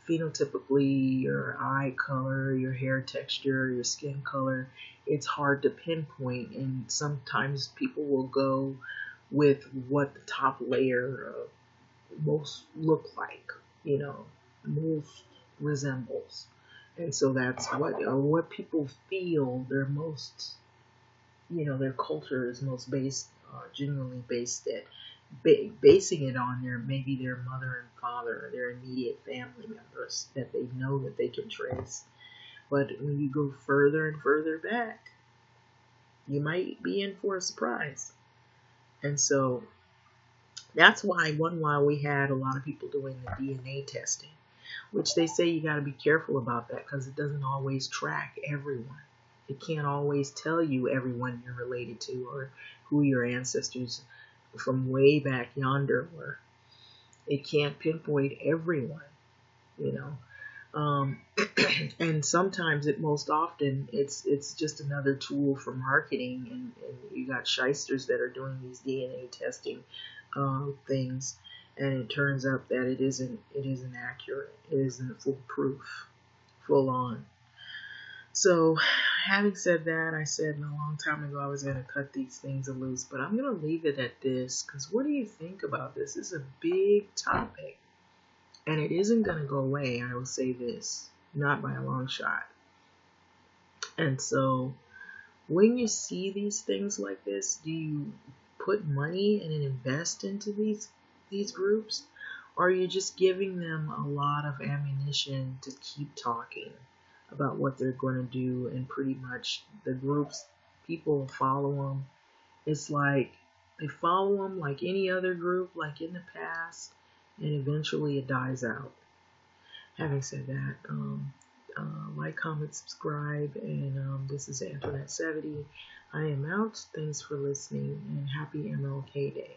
phenotypically, your eye color, your hair texture, your skin color, it's hard to pinpoint. And sometimes people will go with what the top layer most look like, most resembles. And so that's what people feel their most, their culture is most genuinely based at, basing it on maybe their mother and father, or their immediate family members that they know that they can trace. But when you go further and further back, you might be in for a surprise. And so that's why one while we had a lot of people doing the DNA testing, which they say you got to be careful about that because it doesn't always track everyone. It can't always tell you everyone you're related to or who your ancestors from way back yonder were. It can't pinpoint everyone, and sometimes most often it's just another tool for marketing, and you got shysters that are doing these DNA testing things, and it turns up that it isn't accurate. It isn't foolproof. full on. So, having said that, I said a long time ago I was going to cut these things loose, but I'm going to leave it at this because what do you think about this? This is a big topic and it isn't going to go away. I will say this, not by a long shot. And so, when you see these things like this, do you put money and invest into these groups, or are you just giving them a lot of ammunition to keep talking about what they're going to do? And pretty much the groups, people follow them. It's like they follow them like any other group, like in the past, and eventually it dies out. Having said that, like, comment, subscribe, and this is Antoinette 70. I am out. Thanks for listening, and happy MLK Day.